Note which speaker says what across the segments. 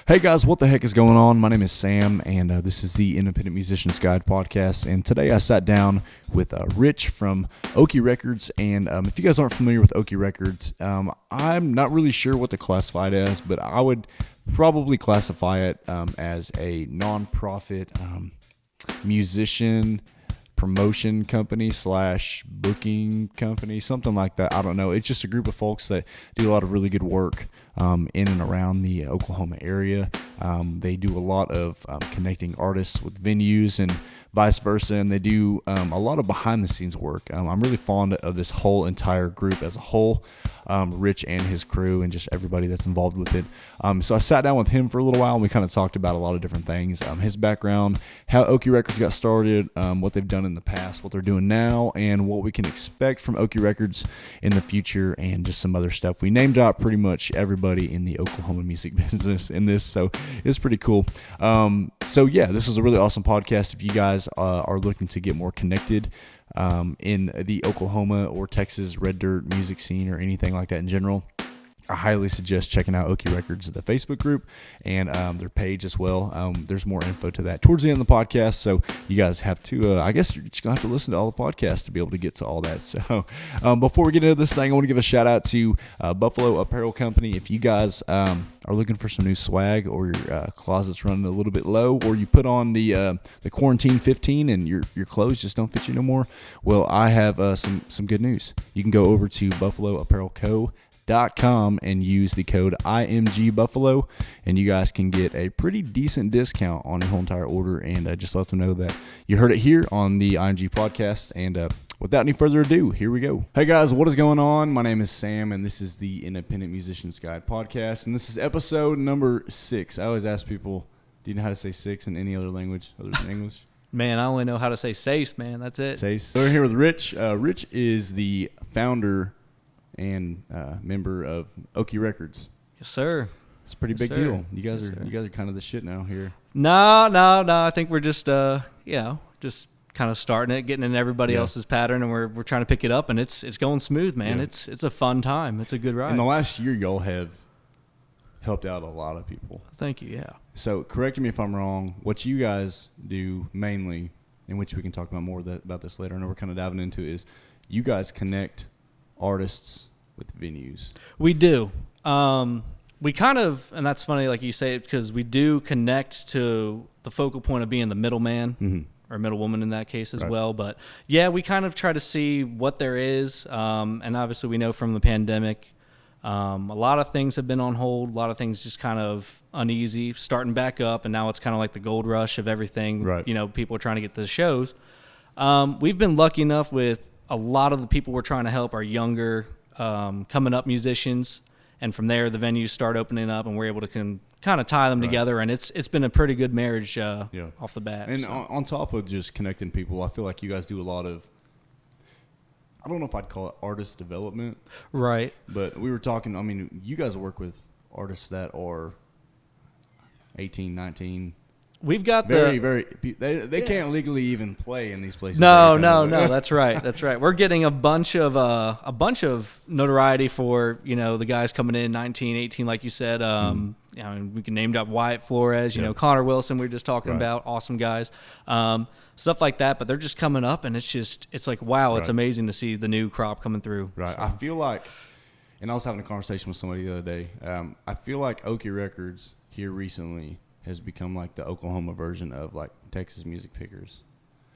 Speaker 1: Hey guys, what the heck is going on? My name is Sam, and this is the Independent Musicians Guide podcast. And today I sat down with Rich from Okie Records. And if you guys aren't familiar with Okie Records, I'm not really sure what to classify it as, but I would probably classify it as a non-profit musician promotion company / booking company, something like that. I don't know. It's just a group of folks that do a lot of really good work in and around the Oklahoma area. They do a lot of connecting artists with venues and vice versa, and they do a lot of behind the scenes work. I'm really fond of this whole entire group as a whole, Rich and his crew and just everybody that's involved with it. So I sat down with him for a little while and we kind of talked about a lot of different things, his background, how Okie Records got started, what they've done in the past, what they're doing now, and what we can expect from Okie Records in the future, and just some other stuff. We named out pretty much everybody in the Oklahoma music business in this, so it's pretty cool. So yeah, this is a really awesome podcast. If you guys are looking to get more connected in the Oklahoma or Texas red dirt music scene or anything like that in general, I highly suggest checking out Okie Records, the Facebook group, and their page as well. There's more info to that towards the end of the podcast, so you guys have to, I guess you're just going to have to listen to all the podcasts to be able to get to all that. So before we get into this thing, I want to give a shout out to Buffalo Apparel Company. If you guys are looking for some new swag, or your closet's running a little bit low, or you put on the quarantine 15 and your clothes just don't fit you no more, well, I have some good news. You can go over to buffaloapparelco.com and use the code IMG Buffalo, and you guys can get a pretty decent discount on your whole entire order. And just let them know that you heard it here on the IMG podcast. And without any further ado, here we go. Hey guys, what is going on? My name is Sam, and this is the Independent Musicians Guide podcast, and this is episode number 6. I always ask people, do you know how to say 6 in any other language other than English?
Speaker 2: Man, I only know how to say Sace, man. That's it.
Speaker 1: Sace. So we're here with Rich. Rich is the founder and member of Okie Records.
Speaker 2: Yes, sir.
Speaker 1: It's a pretty big
Speaker 2: sir.
Speaker 1: deal. You guys
Speaker 2: Yes,
Speaker 1: are
Speaker 2: sir.
Speaker 1: you guys are kind of the shit now here.
Speaker 2: No. I think we're just just kind of starting it, getting in everybody else's pattern, and we're trying to pick it up, and it's going smooth, man.
Speaker 1: Yeah.
Speaker 2: It's a fun time. It's a good ride.
Speaker 1: In the last year, y'all have helped out a lot of people.
Speaker 2: Thank you. Yeah.
Speaker 1: So correct me if I'm wrong. What you guys do mainly, in which we can talk about more about this later, I know we're kind of diving into, is you guys connect artists with venues.
Speaker 2: We do. We kind of, and that's funny, like you say, because we do connect to the focal point of being the middleman, or middlewoman in that case as well. But yeah, we kind of try to see what there is. And obviously we know from the pandemic, a lot of things have been on hold. A lot of things just kind of uneasy, starting back up. And now it's kind of like the gold rush of everything.
Speaker 1: Right.
Speaker 2: You know, people are trying to get to the shows. We've been lucky enough with a lot of the people we're trying to help are younger, coming up musicians, and from there the venues start opening up, and we're able to kind of tie them together, and it's been a pretty good marriage off the bat.
Speaker 1: And on top of just connecting people, I feel like you guys do a lot of, I don't know if I'd call it artist development,
Speaker 2: right?
Speaker 1: But we were talking, I mean, you guys work with artists that are 18, 19.
Speaker 2: We've got
Speaker 1: they can't legally even play in these places.
Speaker 2: No, that's right. That's right. We're getting a bunch of notoriety for, you know, the guys coming in 19, 18, like you said. You know, we can name up Wyatt Flores, you know, Connor Wilson. We were just talking about, awesome guys, stuff like that. But they're just coming up, and it's like, wow, it's amazing to see the new crop coming through.
Speaker 1: Right. So. I feel like, and I was having a conversation with somebody the other day. I feel like Okie Records here recently has become like the Oklahoma version of like Texas Music Pickers.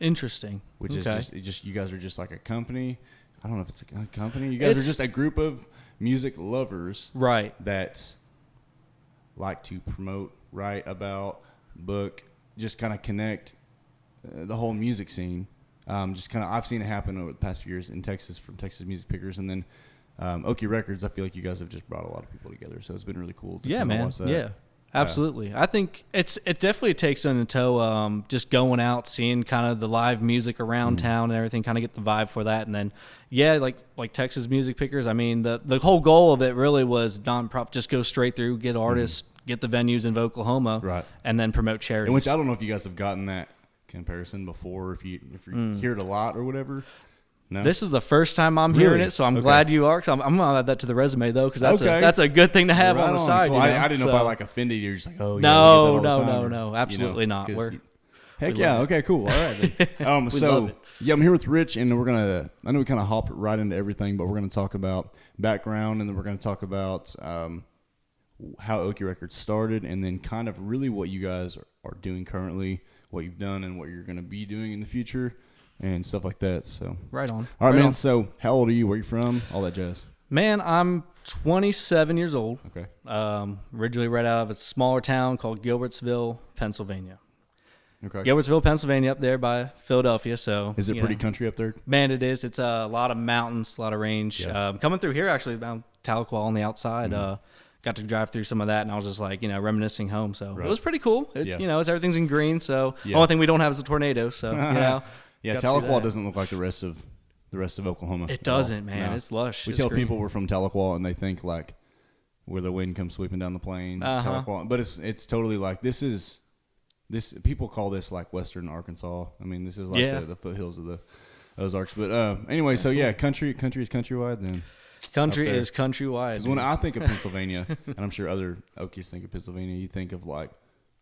Speaker 2: Interesting.
Speaker 1: Which is just you guys are just like a company. I don't know if it's a company. You guys are just a group of music lovers,
Speaker 2: right?
Speaker 1: That like to promote, write about, book, just kind of connect the whole music scene. Just kind of, I've seen it happen over the past few years in Texas from Texas Music Pickers, and then Okie Records. I feel like you guys have just brought a lot of people together, so it's been really cool. To watch that.
Speaker 2: Yeah. Absolutely. I think it definitely takes in tow, just going out, seeing kind of the live music around town and everything, kind of get the vibe for that. And then, like Texas Music Pickers, I mean, the whole goal of it really was non-profit, just go straight through, get artists, get the venues in Oklahoma,
Speaker 1: right,
Speaker 2: and then promote charities.
Speaker 1: In which I don't know if you guys have gotten that comparison before, if you hear it a lot or whatever. No?
Speaker 2: This is the first time I'm hearing it, so I'm glad you are. Cause I'm gonna add that to the resume though, because that's a good thing to have on the side.
Speaker 1: Cool.
Speaker 2: You know?
Speaker 1: I didn't know if I like offended you. You're just like, oh,
Speaker 2: no, absolutely not.
Speaker 1: Heck yeah, okay, cool. All right. Then. So I'm here with Rich, and I know we kind of hopped right into everything, but we're gonna talk about background, and then we're gonna talk about how Okie Records started, and then kind of really what you guys are doing currently, what you've done, and what you're gonna be doing in the future. And stuff like that. So
Speaker 2: right on.
Speaker 1: All right, man. So how old are you? Where are you from? All that jazz.
Speaker 2: Man, I'm 27 years old.
Speaker 1: Okay.
Speaker 2: Originally right out of a smaller town called Gilbertsville, Pennsylvania.
Speaker 1: Okay.
Speaker 2: Gilbertsville, Pennsylvania, up there by Philadelphia. So
Speaker 1: is it pretty country up there?
Speaker 2: Man, it is. It's a lot of mountains, a lot of range.
Speaker 1: Yeah.
Speaker 2: Coming through here, actually, around Tahlequah on the outside. Got to drive through some of that, and I was just like, reminiscing home. So it was pretty cool. It's everything's in green. So the only thing we don't have is a tornado. So
Speaker 1: Yeah, Tahlequah doesn't look like the rest of Oklahoma.
Speaker 2: It doesn't, man. No. It's lush.
Speaker 1: We tell people we're from Tahlequah, and they think like where the wind comes sweeping down the plain. Tahlequah, but it's totally like this. People call this like Western Arkansas. I mean, this is like the foothills of the Ozarks. But anyway, so cool. Country is countrywide then.
Speaker 2: Country is countrywide.
Speaker 1: Because when I think of Pennsylvania, and I'm sure other Okies think of Pennsylvania, you think of like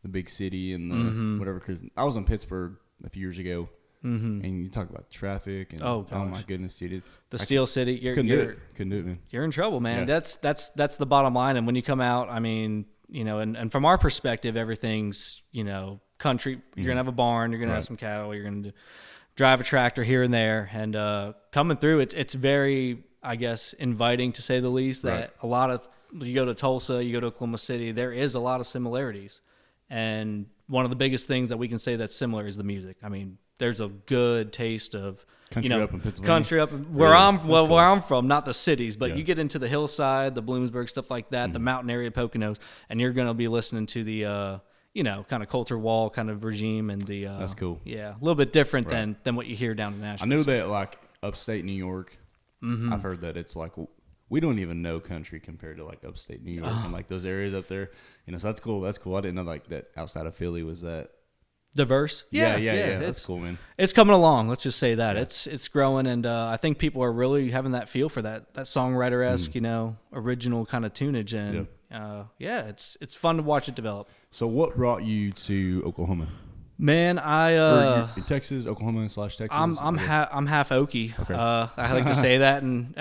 Speaker 1: the big city and the whatever. Because I was in Pittsburgh a few years ago. And you talk about traffic and oh my goodness, dude, it's
Speaker 2: the Steel City.
Speaker 1: Couldn't do it, man.
Speaker 2: You're in trouble, man. Yeah. That's the bottom line. And when you come out, I mean, and from our perspective, everything's country. You're gonna have a barn. You're gonna have some cattle. You're gonna drive a tractor here and there. And coming through, it's very, I guess, inviting to say the least. That a lot of you go to Tulsa, you go to Oklahoma City, there is a lot of similarities. And one of the biggest things that we can say that's similar is the music. I mean, there's a good taste of
Speaker 1: country up in Pennsylvania.
Speaker 2: Country up where where I'm from, not the cities, but you get into the hillside, the Bloomsburg, stuff like that, the mountain area, Poconos, and you're going to be listening to the kind of Coulter Wall kind of regime and the
Speaker 1: that's cool.
Speaker 2: Yeah, a little bit different than what you hear down in Nashville.
Speaker 1: I know that like upstate New York, I've heard that it's like we don't even know country compared to like upstate New York and like those areas up there. So that's cool. That's cool. I didn't know like that outside of Philly was that
Speaker 2: diverse.
Speaker 1: Yeah. That's cool, man.
Speaker 2: It's coming along. Let's just say that it's growing, and I think people are really having that feel for that songwriter-esque, original kind of tunage, and it's fun to watch it develop.
Speaker 1: So, what brought you to Oklahoma?
Speaker 2: Man,
Speaker 1: or in Texas, Oklahoma / Texas.
Speaker 2: I'm half Okie.
Speaker 1: Okay.
Speaker 2: I like to say that, and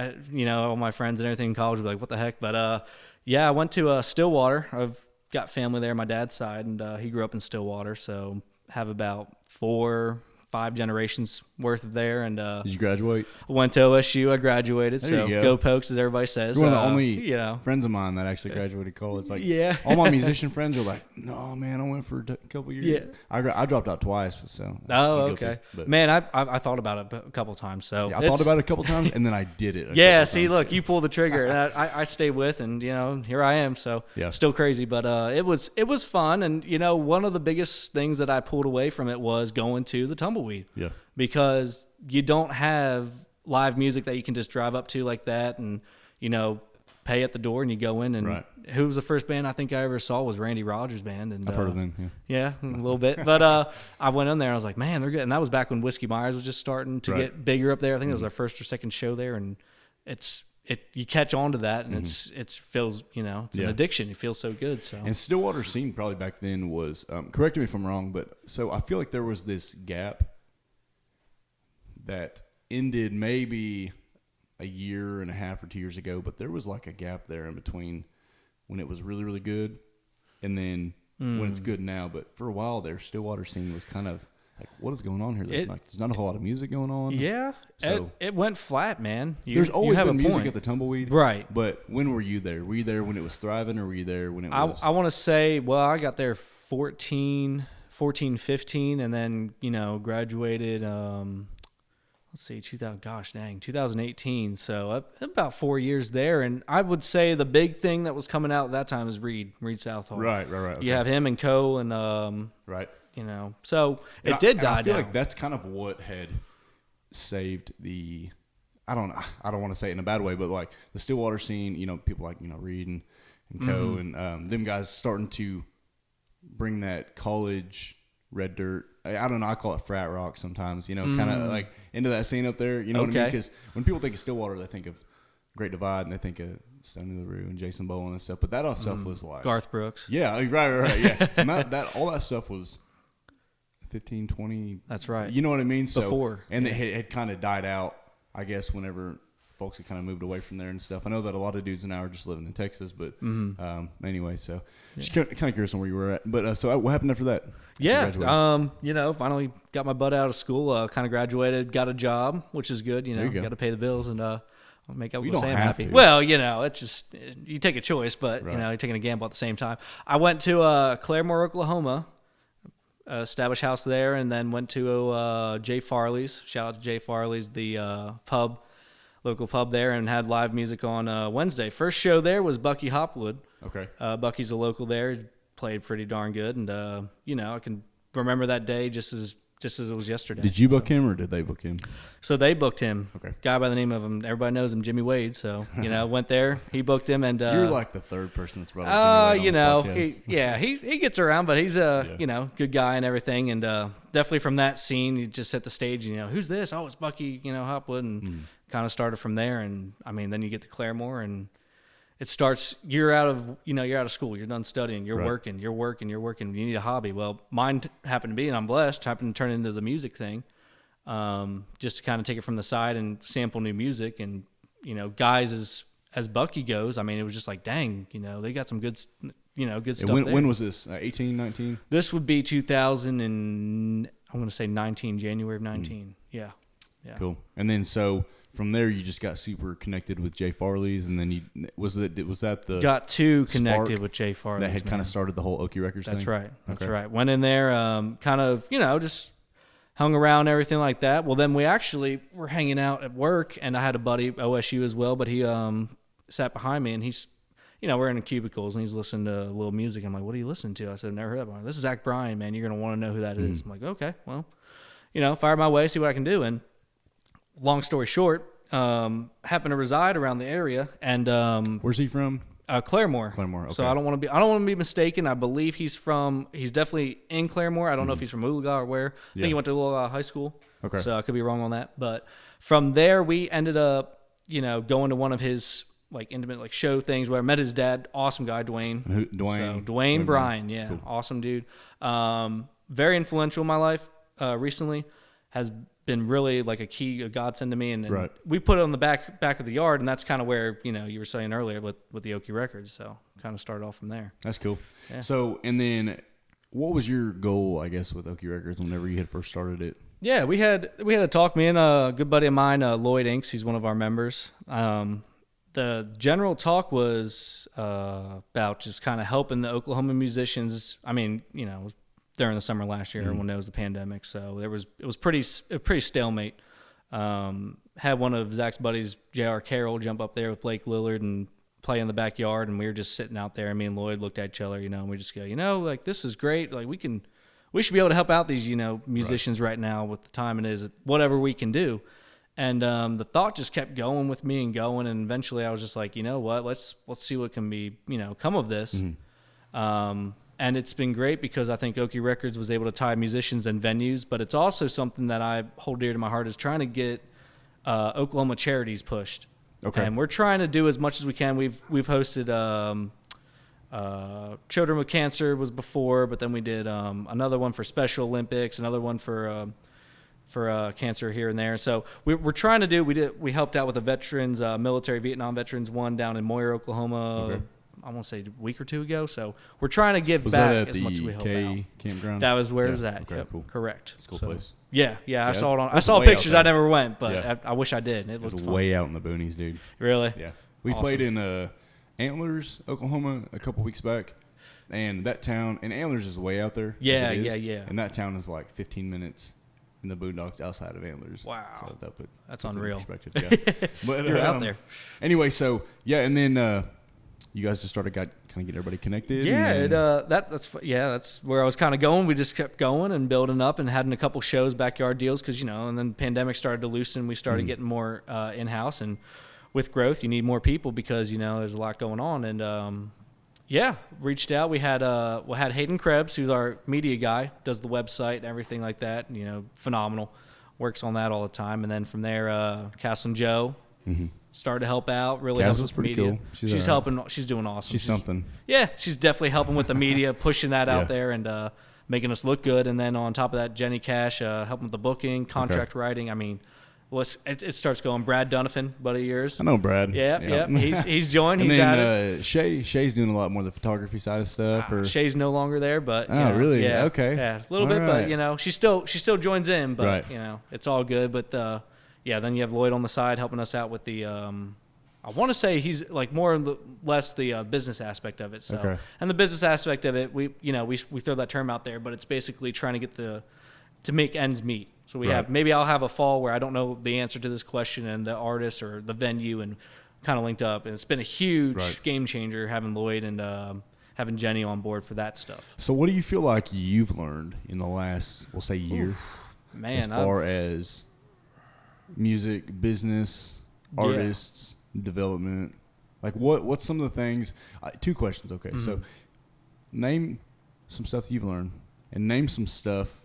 Speaker 2: all my friends and everything in college would be like, "What the heck?" But I went to Stillwater. I've got family there, my dad's side, and he grew up in Stillwater, so have about 4-5 generations worth of there. And
Speaker 1: did you graduate?
Speaker 2: I went to OSU. I graduated.
Speaker 1: There
Speaker 2: so go Pokes, as everybody says.
Speaker 1: You're one of the only friends of mine that actually graduated college. Like all my musician friends are like, no man, I went for a couple years.
Speaker 2: Yeah,
Speaker 1: I dropped out twice. So
Speaker 2: okay, man, I thought about it a couple times. So
Speaker 1: I thought about it a couple times, and then I did it.
Speaker 2: Look, you pull the trigger, and I stay with, and here I am. So still crazy, but it was fun, and one of the biggest things that I pulled away from it was going to the Tumbleweed.
Speaker 1: Yeah.
Speaker 2: Because you don't have live music that you can just drive up to like that and, pay at the door and you go in. And who was the first band I think I ever saw was Randy Rogers' band. And
Speaker 1: I've heard of them,
Speaker 2: yeah, a little bit. But I went in there and I was like, man, they're good. And that was back when Whiskey Myers was just starting to get bigger up there. I think it was our first or second show there. And you catch on to that, and it feels it's an addiction. It feels so good. So
Speaker 1: and Stillwater scene probably back then was correct me if I'm wrong, but so I feel like there was this gap that ended maybe a year and a half or 2 years ago, but there was like a gap there in between when it was really really good and then when it's good now. But for a while there, Stillwater scene was kind of like, what is going on here? There's not a whole lot of music going on.
Speaker 2: Yeah, so it went flat, man.
Speaker 1: There's always been music at the Tumbleweed,
Speaker 2: right?
Speaker 1: But when were you there? Were you there when it was thriving, or were you there when it was?
Speaker 2: I want to say, well, I got there 14, 15, and then graduated. Let's see, 2018. So about 4 years there, and I would say the big thing that was coming out at that time is Reed Southall.
Speaker 1: Right. Okay.
Speaker 2: You have him and Co. and
Speaker 1: right.
Speaker 2: So it did die down.
Speaker 1: I feel like that's kind of what had saved the. I don't want to say it in a bad way, but like the Stillwater scene, people like Reed and Co. and them guys starting to bring that college red dirt. I don't know. I call it frat rock sometimes. You know, kind of like into that scene up there. You know what I mean? Because when people think of Stillwater, they think of Great Divide and they think of Sonny LaRue and Jason Bowen and stuff. But that all stuff was like
Speaker 2: Garth Brooks.
Speaker 1: Yeah, right. Yeah, and that all that stuff was 15, 20.
Speaker 2: That's right.
Speaker 1: You know what I mean? So,
Speaker 2: before.
Speaker 1: And it had kind of died out, I guess, whenever folks had kind of moved away from there and stuff. I know that a lot of dudes now are just living in Texas, but anyway, so just kind of curious on where you were at. But so what happened after that?
Speaker 2: Yeah, finally got my butt out of school, kind of graduated, got a job, which is good. Got to pay the bills and make up with Sam happy.
Speaker 1: To.
Speaker 2: Well, it's just you take a choice, but you're taking a gamble at the same time. I went to Claremore, Oklahoma, established house there, and then went to Jay Farley's. Shout out to Jay Farley's, the local pub there, and had live music on Wednesday. First show there was Bucky Hopwood.
Speaker 1: Okay.
Speaker 2: Bucky's a local there. He played pretty darn good, and I can remember that day just as it was yesterday.
Speaker 1: Did you book him or did they book him?
Speaker 2: So they booked him.
Speaker 1: Okay.
Speaker 2: Guy by the name of him, everybody knows him, Jimmy Wade. So went there. He booked him, and
Speaker 1: you're like the third person that's brought up Jimmy Wade on this podcast.
Speaker 2: he gets around, but he's a good guy and everything, and definitely from that scene, you just set the stage. Who's this? Oh, it's Bucky. Hopwood, and kind of started from there. And I mean, then you get to Claremore, and it starts. You're out of school. You're done studying. You're working. You need a hobby. Well, mine happened to be, and I'm blessed, happened to turn into the music thing. Just to kind of take it from the side and sample new music. And guys, as Bucky goes, I mean, it was just like, dang, they got some good, good stuff.
Speaker 1: When was this? 18, 19?
Speaker 2: This would be 2000 and I'm going to say 19, January of 19. Yeah.
Speaker 1: Cool. And then so from there, you just got super connected with Jay Farley's, and then was that the
Speaker 2: got too connected with Jay Farley's
Speaker 1: that had kind of started the whole Okie Records thing?
Speaker 2: That's right. Went in there, kind of, just hung around, everything like that. Well, then we actually were hanging out at work, and I had a buddy, OSU as well, but he sat behind me, and he's, we're in the cubicles, and he's listening to a little music. I'm like, what are you listening to? I said, never heard that one. This is Zach Bryan, man. You're going to want to know who that is. I'm like, okay, well, fire my way, see what I can do. And long story short, happened to reside around the area, and
Speaker 1: where's he from?
Speaker 2: Claremore.
Speaker 1: Claremore. Okay.
Speaker 2: So I don't want to be mistaken. I believe he's definitely in Claremore. I don't know if he's from Oologah or where. I think he went to Oologah High School.
Speaker 1: Okay.
Speaker 2: So I could be wrong on that. But from there, we ended up, going to one of his intimate show things where I met his dad. Awesome guy, Dwayne.
Speaker 1: Dwayne.
Speaker 2: So Dwayne Bryan. Yeah. Cool. Awesome dude. Very influential in my life recently. Has been really a godsend to me, and we put it on the back of the yard, and that's kind of where you were saying earlier with the Okie Records, so kind of started off from there.
Speaker 1: That's cool.
Speaker 2: Yeah.
Speaker 1: So, and then what was your goal, I guess, with Okie Records whenever you had first started it?
Speaker 2: Yeah, we had a talk. Me and a good buddy of mine, Lloyd Inks, he's one of our members. The general talk was about just kind of helping the Oklahoma musicians. I mean, during the summer last year, everyone knows the pandemic, so it was pretty stalemate. Had one of Zach's buddies, J.R. Carroll, jump up there with Blake Lillard and play in the backyard, and we were just sitting out there, and me and Lloyd looked at each other, and we just go, this is great. We should be able to help out these, musicians right now with the time it is, whatever we can do. And the thought just kept going with me and going, and eventually I was just like, what, let's see what can be, come of this. And it's been great because I think Okie Records was able to tie musicians and venues, but it's also something that I hold dear to my heart is trying to get Oklahoma charities pushed.
Speaker 1: Okay.
Speaker 2: And we're trying to do as much as we can. We've hosted Children with Cancer was before, but then we did another one for Special Olympics, another one for cancer here and there. So we're trying to do. We helped out with a veterans, military Vietnam veterans one down in Moyer, Oklahoma.
Speaker 1: Okay.
Speaker 2: I want to say a week or two ago. So we're trying to give
Speaker 1: was
Speaker 2: back
Speaker 1: that at
Speaker 2: as
Speaker 1: the
Speaker 2: much as we help out.
Speaker 1: Campground?
Speaker 2: That was where it was at.
Speaker 1: Okay,
Speaker 2: yep,
Speaker 1: cool.
Speaker 2: Correct.
Speaker 1: It's a cool
Speaker 2: so,
Speaker 1: place.
Speaker 2: Yeah, I saw it on. I
Speaker 1: That's
Speaker 2: saw
Speaker 1: way
Speaker 2: pictures.
Speaker 1: out
Speaker 2: I
Speaker 1: there.
Speaker 2: never went, but
Speaker 1: Yeah.
Speaker 2: I wish I did. It
Speaker 1: was
Speaker 2: was
Speaker 1: way out in the boonies, dude.
Speaker 2: Really?
Speaker 1: Yeah. We
Speaker 2: Awesome.
Speaker 1: played in Antlers, Oklahoma, a couple weeks back, and that town, and Antlers is way out there.
Speaker 2: Yeah.
Speaker 1: And that town is like 15 minutes in the boondocks outside of Antlers.
Speaker 2: Wow.
Speaker 1: So
Speaker 2: That's
Speaker 1: in
Speaker 2: unreal.
Speaker 1: perspective. Yeah. But
Speaker 2: You're out there.
Speaker 1: Anyway, so yeah, and then you guys just started kind of getting everybody connected.
Speaker 2: Yeah, that's where I was kind of going. We just kept going and building up and having a couple shows, backyard deals, because and then the pandemic started to loosen. We started getting more in house, and with growth, you need more people because there's a lot going on, and Yeah, reached out. We had Hayden Krebs, who's our media guy, does the website and everything like that. Phenomenal. Works on that all the time. And then from there, Castle and Joe started to help out. Really helps with
Speaker 1: pretty
Speaker 2: media.
Speaker 1: cool.
Speaker 2: She's helping. She's doing awesome.
Speaker 1: She's something.
Speaker 2: Yeah, she's definitely helping with the media, pushing that out there and making us look good. And then on top of that, Jenny Cash helping with the booking, contract writing. I mean, it starts going. Brad Donovan, buddy of yours.
Speaker 1: I know Brad.
Speaker 2: Yeah. He's joined.
Speaker 1: And
Speaker 2: he's
Speaker 1: then
Speaker 2: at it.
Speaker 1: Shay's doing a lot more of the photography side of stuff.
Speaker 2: Shay's no longer there, but
Speaker 1: really?
Speaker 2: Yeah,
Speaker 1: okay.
Speaker 2: Yeah, a little bit,
Speaker 1: right.
Speaker 2: but she still joins in, but
Speaker 1: right.
Speaker 2: It's all good. But then you have Lloyd on the side helping us out with the. I want to say he's like more or less the business aspect of it. So, and the business aspect of it, we throw that term out there, but it's basically trying to get to make ends meet. So we have, maybe I'll have a fall where I don't know the answer to this question and the artist or the venue and kind of linked up. And it's been a huge game changer having Lloyd and having Jenny on board for that stuff.
Speaker 1: So what do you feel like you've learned in the last, we'll say, year?
Speaker 2: Man,
Speaker 1: as far as music, business, artists, development, like what's some of the things? 2 questions. Okay, so name some stuff that you've learned, and name some stuff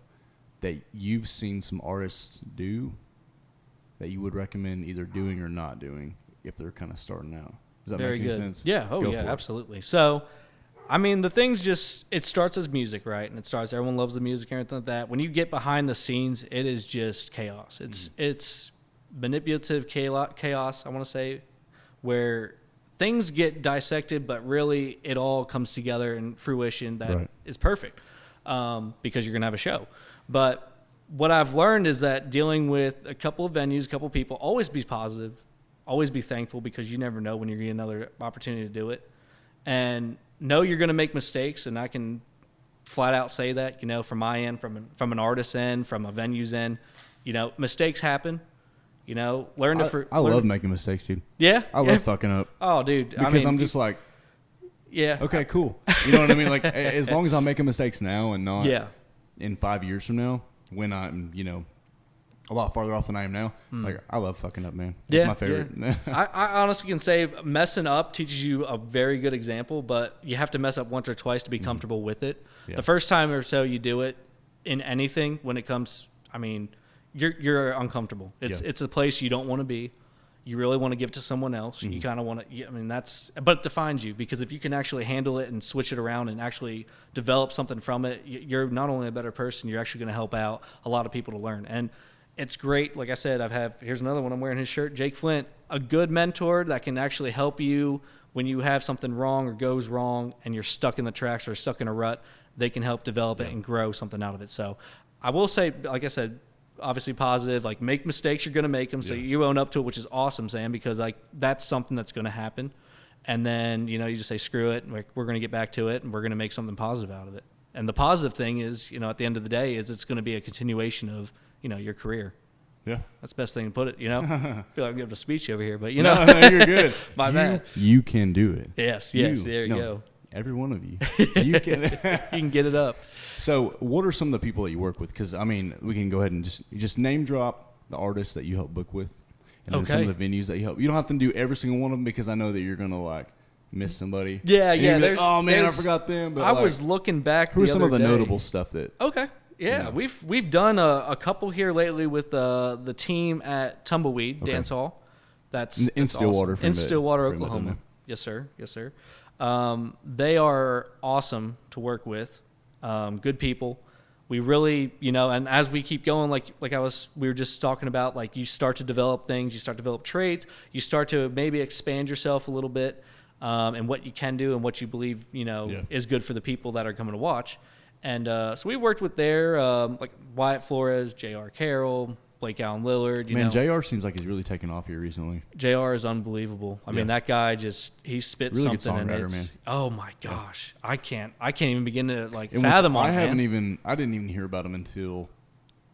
Speaker 1: that you've seen some artists do that you would recommend either doing or not doing if they're kind of starting out. Does that make any sense?
Speaker 2: Yeah. Oh, yeah, absolutely. So, I mean, the thing's it starts as music, right? And everyone loves the music and everything like that. When you get behind the scenes, it is just chaos. It's manipulative chaos, I want to say, where things get dissected, but really it all comes together in fruition that is perfect because you're going to have a show. But what I've learned is that dealing with a couple of venues, a couple of people, always be positive, always be thankful because you never know when you're getting another opportunity to do it. And know you're going to make mistakes, and I can flat out say that, from my end, from an artist's end, from a venue's end, mistakes happen. Learn to.
Speaker 1: I love making mistakes, dude.
Speaker 2: Yeah,
Speaker 1: I love fucking up.
Speaker 2: Oh, dude,
Speaker 1: because I'm just like, okay, cool. You know what I mean? Like, as long as I'm making mistakes now and not in 5 years from now, when I'm a lot farther off than I am now. Like, I love fucking up, man. It's my favorite. Yeah.
Speaker 2: I honestly can say messing up teaches you a very good example, but you have to mess up once or twice to be comfortable with it. Yeah. The first time or so you do it in anything, when it comes, I mean, you're uncomfortable. It's a place you don't want to be. You really want to give it to someone else. You kind of want to, but it defines you, because if you can actually handle it and switch it around and actually develop something from it, you're not only a better person, you're actually going to help out a lot of people to learn. And it's great. Like I said, here's another one. I'm wearing his shirt, Jake Flint, a good mentor that can actually help you when you have something wrong or goes wrong and you're stuck in the tracks or stuck in a rut. They can help develop it and grow something out of it. So I will say, like I said, obviously positive, like make mistakes, you're going to make them. So you own up to it, which is awesome, Sam, because like that's something that's going to happen. And then, you just say, screw it. Like, we're going to get back to it and we're going to make something positive out of it. And the positive thing is, at the end of the day, is it's going to be a continuation of, your career. Yeah. That's the best thing to put it, I feel like I'm giving a speech over here, but
Speaker 1: No, you're good.
Speaker 2: My bad.
Speaker 1: You can do it.
Speaker 2: Yes, there you go.
Speaker 1: Every one of you. You can.
Speaker 2: You can get it up.
Speaker 1: So what are some of the people that you work with? Because, I mean, we can go ahead and just name drop the artists that you help book with, and then some of the venues that you help. You don't have to do every single one of them, because I know that you're going to, like, miss somebody.
Speaker 2: Yeah.
Speaker 1: Like, oh, man, I forgot them. But
Speaker 2: I was looking back
Speaker 1: who are some of the notable stuff that...
Speaker 2: Okay. Yeah, we've done a couple here lately with the team at Tumbleweed Dance Hall. That's
Speaker 1: in Stillwater.
Speaker 2: Awesome. In Stillwater, Oklahoma. Yes, sir. They are awesome to work with. Good people. We really, and as we keep going, we were just talking about, like, you start to develop things, you start to develop traits, you start to maybe expand yourself a little bit, and what you can do and what you believe, is good for the people that are coming to watch. And so we worked with like Wyatt Flores, J.R. Carroll, Blake Allen Lillard.
Speaker 1: Man, J.R. seems like he's really taken off here recently.
Speaker 2: J.R. is unbelievable. I mean, that guy he spits
Speaker 1: really
Speaker 2: something.
Speaker 1: Good songwriter, man.
Speaker 2: Oh my gosh, I can't even begin to fathom on him.
Speaker 1: I didn't even hear about him until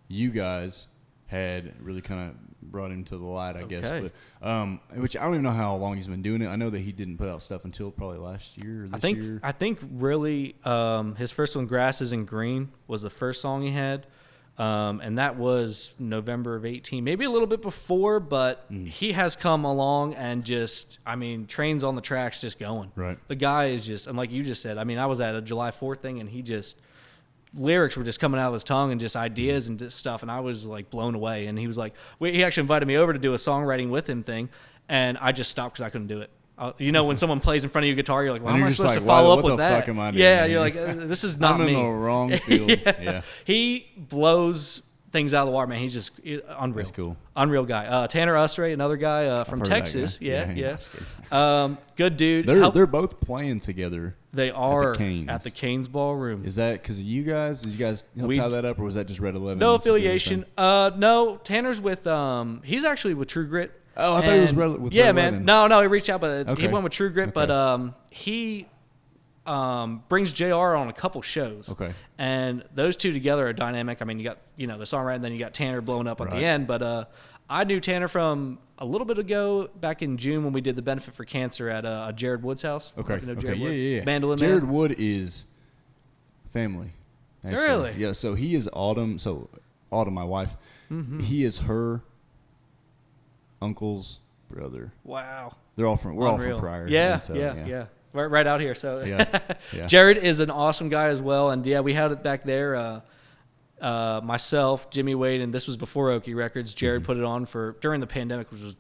Speaker 1: you guys had really kind of brought him to the light, I guess. But which I don't even know how long he's been doing it. I know that he didn't put out stuff until probably last year or this year.
Speaker 2: I think really his first one, Grasses in Green, was the first song he had. And that was November of 18, maybe a little bit before, but he has come along and just, I mean, trains on the tracks just going.
Speaker 1: Right.
Speaker 2: The guy is just, and like you just said, I mean, I was at a July 4th thing and he just, lyrics were just coming out of his tongue and just ideas and just stuff. And I was like blown away. And he was like, he actually invited me over to do a songwriting with him thing. And I just stopped because I couldn't do it. You know, when someone plays in front of you guitar, you're like, well, how am I supposed to follow up with that?
Speaker 1: What the fuck am I doing?
Speaker 2: Yeah, you're like, this is not me.
Speaker 1: I'm in the wrong field. Yeah.
Speaker 2: He blows things out of the water, man. He's just unreal.
Speaker 1: That's cool.
Speaker 2: Unreal guy. Tanner Usray, another guy from Texas.
Speaker 1: Yeah.
Speaker 2: Good dude.
Speaker 1: They're both playing together.
Speaker 2: They are
Speaker 1: at
Speaker 2: the Canes Ballroom.
Speaker 1: Is that because of you guys? Did you guys help tie that up, or was that just Red 11?
Speaker 2: No affiliation. No, Tanner's with. He's actually with True Grit.
Speaker 1: Oh, I thought he was with Red 11.
Speaker 2: Man. No, he reached out, but
Speaker 1: Okay.
Speaker 2: he went with True Grit.
Speaker 1: Okay.
Speaker 2: But he brings JR on a couple shows.
Speaker 1: Okay.
Speaker 2: And those two together are dynamic. I mean, you got the songwriter, and then you got Tanner blowing up at the end. But I knew Tanner from a little bit ago, back in June when we did the benefit for cancer at Jared Wood's house.
Speaker 1: Okay.
Speaker 2: You know
Speaker 1: Okay.
Speaker 2: Jared Wood?
Speaker 1: Yeah.
Speaker 2: Mandolin
Speaker 1: Jared
Speaker 2: Man.
Speaker 1: Wood is family. Actually.
Speaker 2: Really?
Speaker 1: Yeah. So he is Autumn. So Autumn, my wife, he is her uncle's brother.
Speaker 2: Wow.
Speaker 1: We're all from Pryor.
Speaker 2: Yeah,
Speaker 1: so,
Speaker 2: yeah. Right out here. So
Speaker 1: Yeah.
Speaker 2: Jared is an awesome guy as well. And yeah, we had it back there. Myself, Jimmy Wade, and this was before Okie Records. Jared put it on during the pandemic, which was,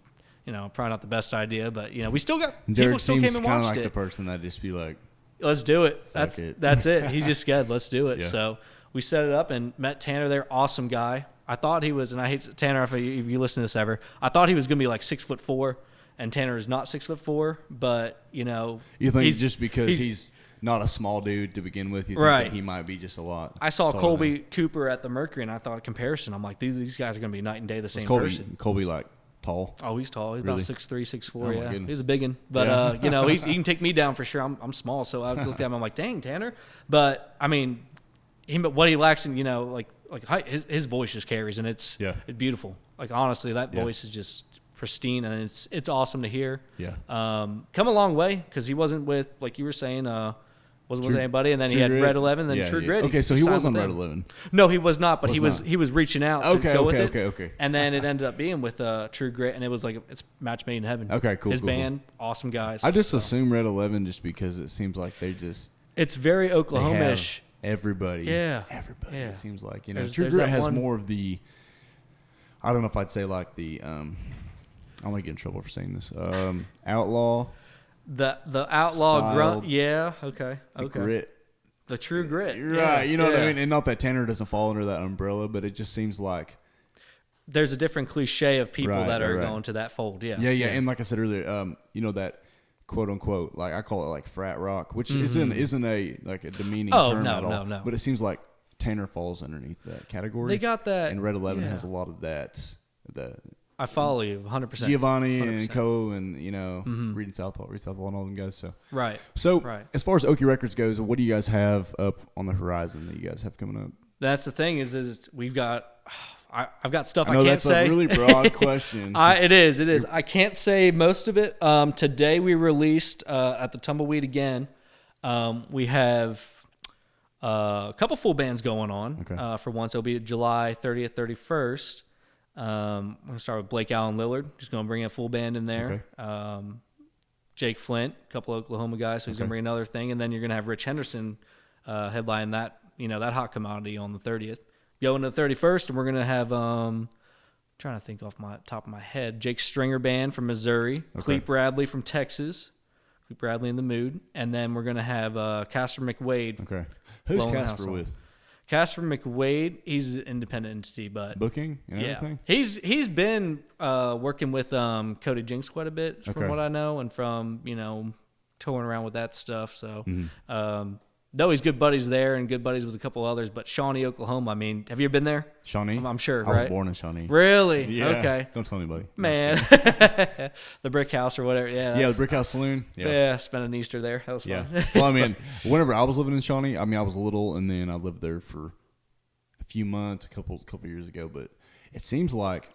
Speaker 2: probably not the best idea, but we still got people still came and watched it.
Speaker 1: Jared seems kind of like the person that just be like,
Speaker 2: let's do it. That's it. He just said, let's do it.
Speaker 1: Yeah.
Speaker 2: So we set it up and met Tanner there. Awesome guy. I thought he was, and I hate Tanner if you listen to this ever. I thought he was going to be like 6'4", and Tanner is not 6'4", but
Speaker 1: you think just because he's not a small dude to begin with, you think that he might be just a lot.
Speaker 2: I saw Colby Cooper at the Mercury, and I thought comparison. I'm like, dude, these guys are going to be night and day the same person.
Speaker 1: Colby like tall?
Speaker 2: Oh, he's tall. He's
Speaker 1: really?
Speaker 2: about 6'3", 6'4".
Speaker 1: Oh,
Speaker 2: Yeah,
Speaker 1: goodness.
Speaker 2: he's a big one. But he can take me down for sure. I'm small, so I looked at him. I'm like, dang, Tanner. But I mean, what he lacks in like height, his voice just carries, and it's beautiful. Like honestly, that voice is just pristine, and it's awesome to hear.
Speaker 1: Yeah.
Speaker 2: Come a long way because he wasn't with, like you were saying, wasn't with anybody, and then he had Red 11, then True Grit.
Speaker 1: Okay, so he was on Red 11.
Speaker 2: No, he was not, but he was reaching out to go with it.
Speaker 1: Okay.
Speaker 2: And then it ended up being with True Grit, and it was like it's match made in heaven.
Speaker 1: Okay, cool.
Speaker 2: His band, awesome guys.
Speaker 1: I just assume Red 11 just because it seems like they just.
Speaker 2: It's very Oklahoma-ish.
Speaker 1: Everybody.
Speaker 2: Yeah.
Speaker 1: Everybody.
Speaker 2: Yeah.
Speaker 1: It seems like
Speaker 2: True
Speaker 1: Grit has more of the. I don't know if I'd say like the. I might get in trouble for saying this. Outlaw.
Speaker 2: The outlaw
Speaker 1: styled,
Speaker 2: grunt. Yeah. Okay.
Speaker 1: Grit.
Speaker 2: The True Grit.
Speaker 1: Right. You know what I mean? And not that Tanner doesn't fall under that umbrella, but it just seems like.
Speaker 2: There's a different cliche of people that are going to that fold. Yeah.
Speaker 1: Yeah. And like I said earlier, that. "Quote unquote," like I call it like frat rock, which isn't a like a demeaning term at all. No. But it seems like Tanner falls underneath that category.
Speaker 2: They got that,
Speaker 1: and Red 11 has a lot of that.
Speaker 2: I follow you 100%.
Speaker 1: Giovanni 100%. And Co. and Reed Southall and all them guys. So
Speaker 2: right.
Speaker 1: As far as Okie Records goes, what do you guys have up on the horizon that you guys have coming up?
Speaker 2: That's the thing is we've got. I've got stuff
Speaker 1: I know
Speaker 2: I can't
Speaker 1: that's
Speaker 2: say.
Speaker 1: A really broad question.
Speaker 2: It is. I can't say most of it. Today we released at the Tumbleweed again. We have a couple full bands going on.
Speaker 1: Okay.
Speaker 2: For once, it'll be July 30th, 31st. I'm going to start with Blake Allen Lillard. Just going to bring a full band in there.
Speaker 1: Okay.
Speaker 2: Jake Flint, a couple of Oklahoma guys, so he's going to bring another thing. And then you're going to have Rich Henderson headline that hot commodity on the 30th. Go into the 31st, and we're going to have, trying to think off my top of my head, Jake Stringer Band from Missouri, Cleet Bradley from Texas, Cleet Bradley in the Mood, and then we're going to have Casper McWade.
Speaker 1: Okay. Who's Casper with?
Speaker 2: Casper McWade, he's an independent entity, but
Speaker 1: booking and everything?
Speaker 2: He's been working with Cody Jinks quite a bit, from what I know, and from, touring around with that stuff, so... No, he's good buddies there and good buddies with a couple others. But Shawnee, Oklahoma, I mean, have you ever been there?
Speaker 1: Shawnee?
Speaker 2: I'm sure,
Speaker 1: I
Speaker 2: right?
Speaker 1: was born in Shawnee.
Speaker 2: Really?
Speaker 1: Yeah.
Speaker 2: Okay.
Speaker 1: Don't tell anybody.
Speaker 2: Man. The Brick House or whatever. Yeah,
Speaker 1: the Brick House Saloon.
Speaker 2: Yeah, spent an Easter there. That was fun.
Speaker 1: Well, I mean, whenever I was living in Shawnee, I was little, and then I lived there for a few months, a couple years ago. But it seems like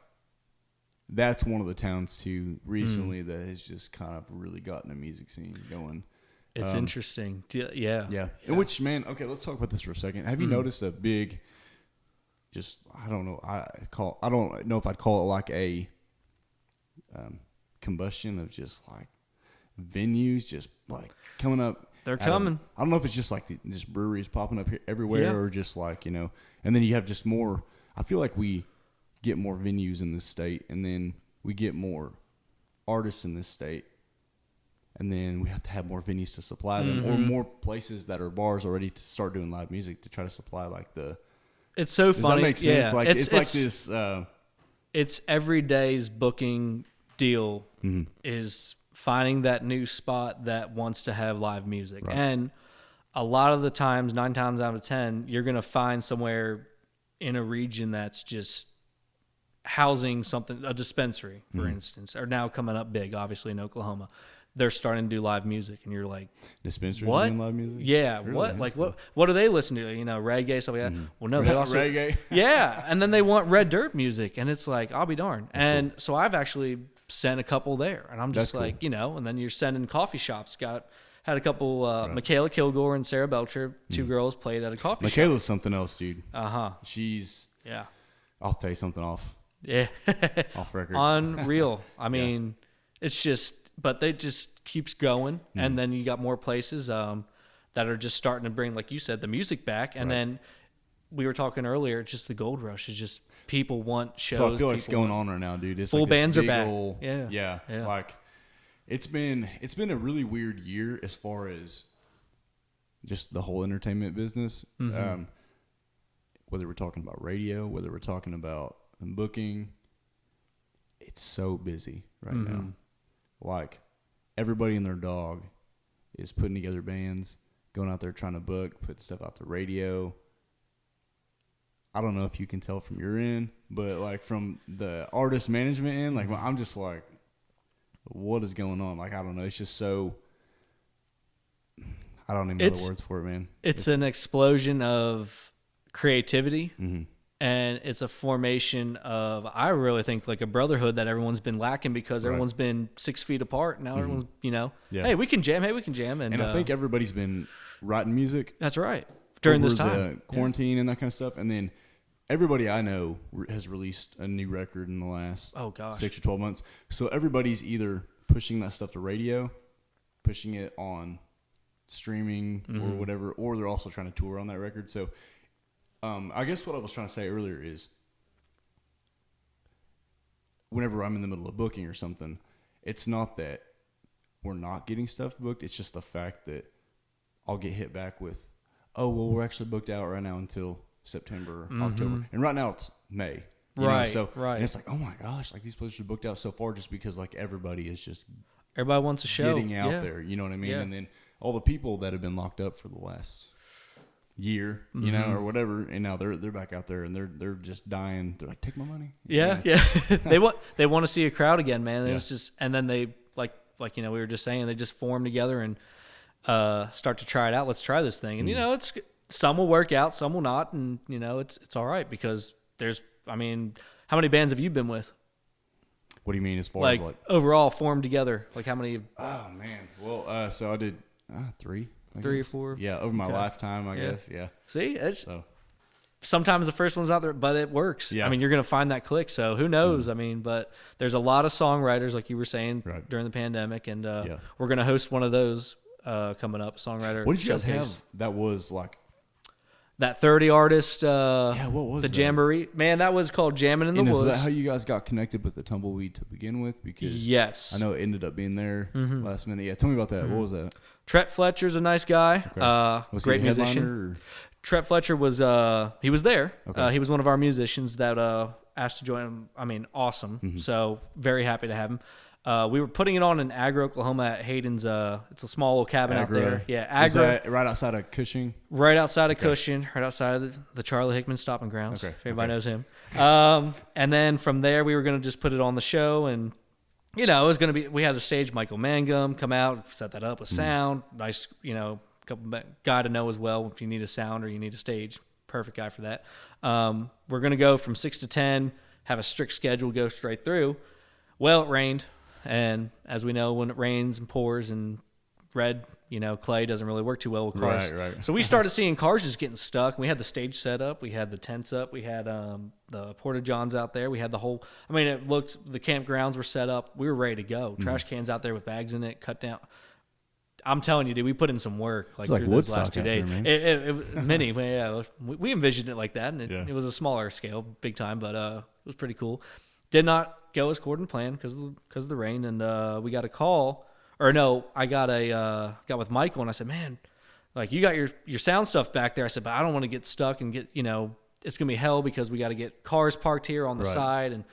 Speaker 1: that's one of the towns, too, recently that has just kind of really gotten the music scene going.
Speaker 2: It's interesting. Yeah.
Speaker 1: In which, man, okay, let's talk about this for a second. Have you noticed a big just, I don't know. I don't know if I'd call it like a combustion of just like venues just like coming up.
Speaker 2: They're coming.
Speaker 1: I don't know if it's just like just breweries popping up here everywhere or just like, you know, and then you have just more. I feel like we get more venues in this state, and then we get more artists in this state, and then we have to have more venues to supply them, or more places that are bars already to start doing live music to try to supply like the.
Speaker 2: It's so funny.
Speaker 1: Does that make sense?
Speaker 2: Yeah.
Speaker 1: Like it's like this.
Speaker 2: It's every day's booking deal is finding that new spot that wants to have live music, and a lot of the times, 9 times out of 10, you're gonna find somewhere in a region that's just housing something, a dispensary, for instance, are now coming up big, obviously in Oklahoma. They're starting to do live music, and you're like,
Speaker 1: dispensaries
Speaker 2: what?
Speaker 1: doing live music?
Speaker 2: Yeah,
Speaker 1: really?
Speaker 2: What? Like what do they listen to? You know, reggae, stuff like that. Well, no, they also
Speaker 1: reggae.
Speaker 2: yeah, and then they want red dirt music, and it's like, I'll be darned. And so I've actually sent a couple there, and I'm just like, you know, and then you're sending coffee shops. Had a couple, Michaela Kilgore and Sarah Belcher, 2 girls played at a coffee shop.
Speaker 1: Michaela's something else, dude. She's I'll tell you something off record.
Speaker 2: Unreal. I mean, it's just, but they just keeps going, and then you got more places that are just starting to bring, like you said, the music back, and then we were talking earlier, just the gold rush is just people want shows.
Speaker 1: So I feel like it's going on right now, dude. It's
Speaker 2: full
Speaker 1: like
Speaker 2: bands are back.
Speaker 1: Yeah. Like it's been a really weird year as far as just the whole entertainment business. Whether we're talking about radio, whether we're talking about booking, it's so busy right now. Like everybody and their dog is putting together bands, going out there trying to book, put stuff out the radio. I don't know if you can tell from your end, but like from the artist management end, like I'm just like, what is going on? Like, I don't know. It's just so, I don't even know the words for it, man.
Speaker 2: It's an explosion of creativity, and it's a formation of, I really think, like a brotherhood that everyone's been lacking because everyone's been 6 feet apart. Now everyone's, you know, hey, we can jam. And
Speaker 1: I think everybody's been writing music.
Speaker 2: That's right. During this time.
Speaker 1: The quarantine and that kind of stuff. And then everybody I know has released a new record in the last 6 or 12 months. So everybody's either pushing that stuff to radio, pushing it on streaming or whatever, or they're also trying to tour on that record. So I guess what I was trying to say earlier is whenever I'm in the middle of booking or something, it's not that we're not getting stuff booked. It's just the fact that I'll get hit back with, oh, well, we're actually booked out right now until September, October. And right now it's May.
Speaker 2: Right.
Speaker 1: So and it's like, oh my gosh, like these places are booked out so far just because like everybody is just
Speaker 2: wants a show.
Speaker 1: Getting out there, you know what I mean? And then all the people that have been locked up for the last year, you know, or whatever, and now they're back out there and they're just dying. They're like, take my money.
Speaker 2: Yeah. they want to see a crowd again, man. And it's just, and then they like you know, we were just saying, they just form together and start to try it out. Let's try this thing. And you know, it's some will work out, some will not, and you know, it's all right because there's, I mean, how many bands have you been with?
Speaker 1: What do you mean as far as like
Speaker 2: overall formed together? Like how many?
Speaker 1: Oh man, well, so I did 3.
Speaker 2: 3 or 4.
Speaker 1: Yeah, over my lifetime, I guess. Yeah.
Speaker 2: See, it's sometimes the first one's out there, but it works.
Speaker 1: Yeah.
Speaker 2: I mean, you're gonna find that click. So who knows? I mean, but there's a lot of songwriters, like you were saying, during the pandemic, and we're gonna host one of those coming up. Songwriter.
Speaker 1: What did you guys have? That was like
Speaker 2: that 30 artist.
Speaker 1: What was
Speaker 2: the
Speaker 1: that?
Speaker 2: Jamboree? Man, that was called Jammin' in the Woods.
Speaker 1: Is that how you guys got connected with the Tumbleweed to begin with? Because
Speaker 2: yes,
Speaker 1: I know it ended up being there last minute. Yeah, tell me about that. What was that?
Speaker 2: Tret Fletcher's a nice guy.
Speaker 1: Okay. Was
Speaker 2: great
Speaker 1: he a
Speaker 2: musician.
Speaker 1: headliner, or?
Speaker 2: Tret Fletcher was he was there.
Speaker 1: Okay.
Speaker 2: He was one of our musicians that asked to join him. I mean, awesome. So very happy to have him. We were putting it on in Agra, Oklahoma at Hayden's. It's a small little cabin out there. Yeah, Agra.
Speaker 1: Is that right outside of Cushing?
Speaker 2: Right outside of Cushing, right outside of the Charlie Hickman stopping grounds.
Speaker 1: Okay.
Speaker 2: If everybody knows him. And then from there, we were going to just put it on the show, and you know, it was going to be. We had a stage Michael Mangum come out, set that up with sound. Nice, you know, guy to know as well if you need a sound or you need a stage. Perfect guy for that. We're going to go from 6 to 10, have a strict schedule, go straight through. Well, it rained. And as we know, when it rains and pours and red clay doesn't really work too well with cars.
Speaker 1: Right.
Speaker 2: So we started seeing cars just getting stuck. We had the stage set up. We had the tents up. We had the porta-johns out there. We had the whole, the campgrounds were set up. We were ready to go. Trash cans out there with bags in it, cut down. I'm telling you, dude, we put in some work through those last 2 days. We envisioned it like that, and it was a smaller scale, big time, but it was pretty cool. Did not go as according to plan because of the rain, and we got a call. Or no, I got with Michael, and I said, man, you got your sound stuff back there. I said, but I don't want to get stuck and get, it's going to be hell because we got to get cars parked here on the side and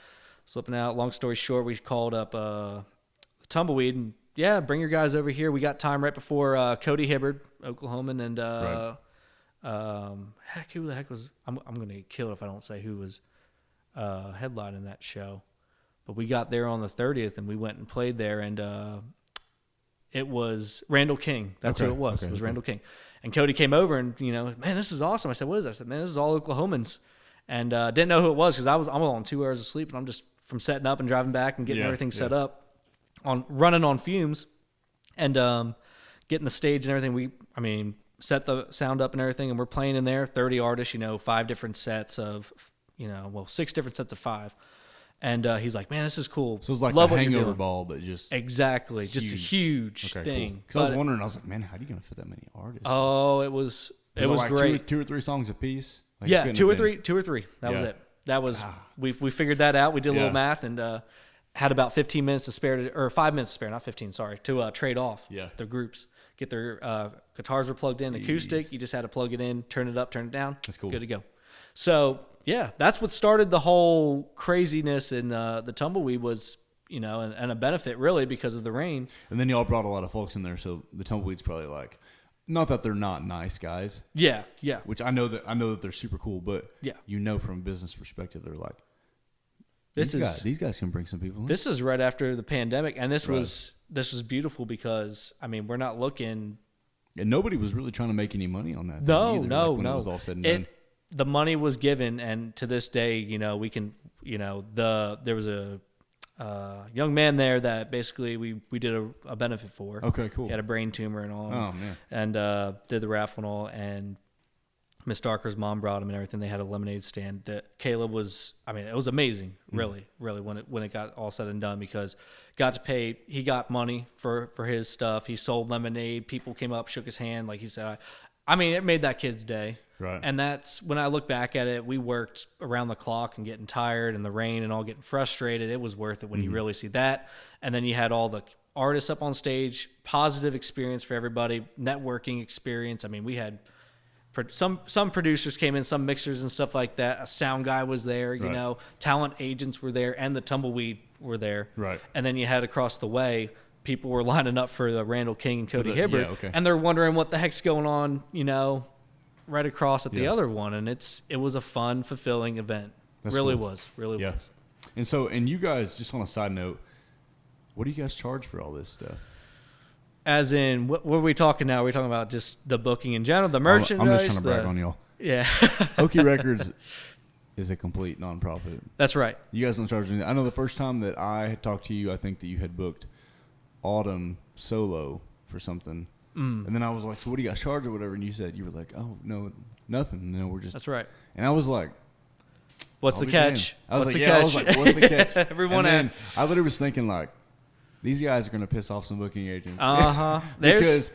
Speaker 2: slipping out. Long story short, we called up Tumbleweed, and yeah, bring your guys over here. We got time right before Cody Hibbard, Oklahoman, and who the heck was, I'm going to get killed if I don't say who was headlining that show. But we got there on the 30th, and we went and played there, and it was Randall King. That's who it was. It was Randall King. And Cody came over and, man, this is awesome. I said, what is that? I said, man, this is all Oklahomans. And didn't know who it was because I'm on 2 hours of sleep, and I'm just from setting up and driving back and getting everything set up, running on fumes, and getting the stage and everything. We set the sound up and everything, and we're playing in there, 30 artists, 5 different sets of, 6 different sets of 5. And he's like, man, this is cool.
Speaker 1: So it's like a hangover ball, but just
Speaker 2: exactly, just a huge thing.
Speaker 1: Because I was wondering, I was like, man, how are you going to fit that many artists?
Speaker 2: Oh, it was great.
Speaker 1: Two or three songs a piece.
Speaker 2: Two or three. That was it. That was we figured that out. We did a little math and had about 15 minutes to spare, or 5 minutes to spare, not 15. Sorry, to trade off the groups. Get their guitars were plugged in, acoustic. You just had to plug it in, turn it up, turn it down.
Speaker 1: That's cool.
Speaker 2: Good to go. So. Yeah, that's what started the whole craziness in the Tumbleweed was, and a benefit really because of the rain. And
Speaker 1: then y'all brought a lot of folks in there, so the Tumbleweed's probably not that they're not nice guys.
Speaker 2: Yeah.
Speaker 1: Which I know that they're super cool, but from a business perspective, they're like, these guys can bring some people in.
Speaker 2: This is right after the pandemic, and this was beautiful because we're not looking.
Speaker 1: And nobody was really trying to make any money on that.
Speaker 2: No.
Speaker 1: When it was all said and done.
Speaker 2: The money was given, and to this day, we can, there was a young man there that basically we did a benefit for.
Speaker 1: Okay, cool.
Speaker 2: He had a brain tumor and all.
Speaker 1: Oh, man.
Speaker 2: And did the raffle and all, and Miss Darker's mom brought him and everything. They had a lemonade stand. That Caleb was, it was amazing, really, when it got all said and done because got to pay. He got money for his stuff. He sold lemonade. People came up, shook his hand, like he said. It made that kid's day.
Speaker 1: Right.
Speaker 2: And that's when I look back at it, we worked around the clock and getting tired and the rain and all getting frustrated. It was worth it when you really see that. And then you had all the artists up on stage, positive experience for everybody, networking experience. We had some producers came in, some mixers and stuff like that. A sound guy was there, talent agents were there, and the Tumbleweed were there.
Speaker 1: Right.
Speaker 2: And then you had across the way, people were lining up for the Randall King and Cody Hibbard, and they're wondering what the heck's going on, right across at the other one. And it was a fun, fulfilling event.
Speaker 1: That's
Speaker 2: really
Speaker 1: cool.
Speaker 2: was.
Speaker 1: And you guys, just on a side note, what do you guys charge for all this stuff?
Speaker 2: As in, what are we talking now? Are we talking about just the booking in general, the merchandise?
Speaker 1: I'm just trying to brag on y'all.
Speaker 2: Yeah.
Speaker 1: Okie Records is a complete nonprofit.
Speaker 2: That's right.
Speaker 1: You guys don't charge anything. I know the first time that I had talked to you, I think that you had booked Autumn solo for something. And then I was like, so what do you guys charge or whatever? And you were like, oh, no, nothing. No, we're just.
Speaker 2: That's right.
Speaker 1: And I was like,
Speaker 2: what's the catch?
Speaker 1: I was like, what's the catch?
Speaker 2: Everyone
Speaker 1: and then I literally was thinking these guys are going to piss off some booking agents.
Speaker 2: Because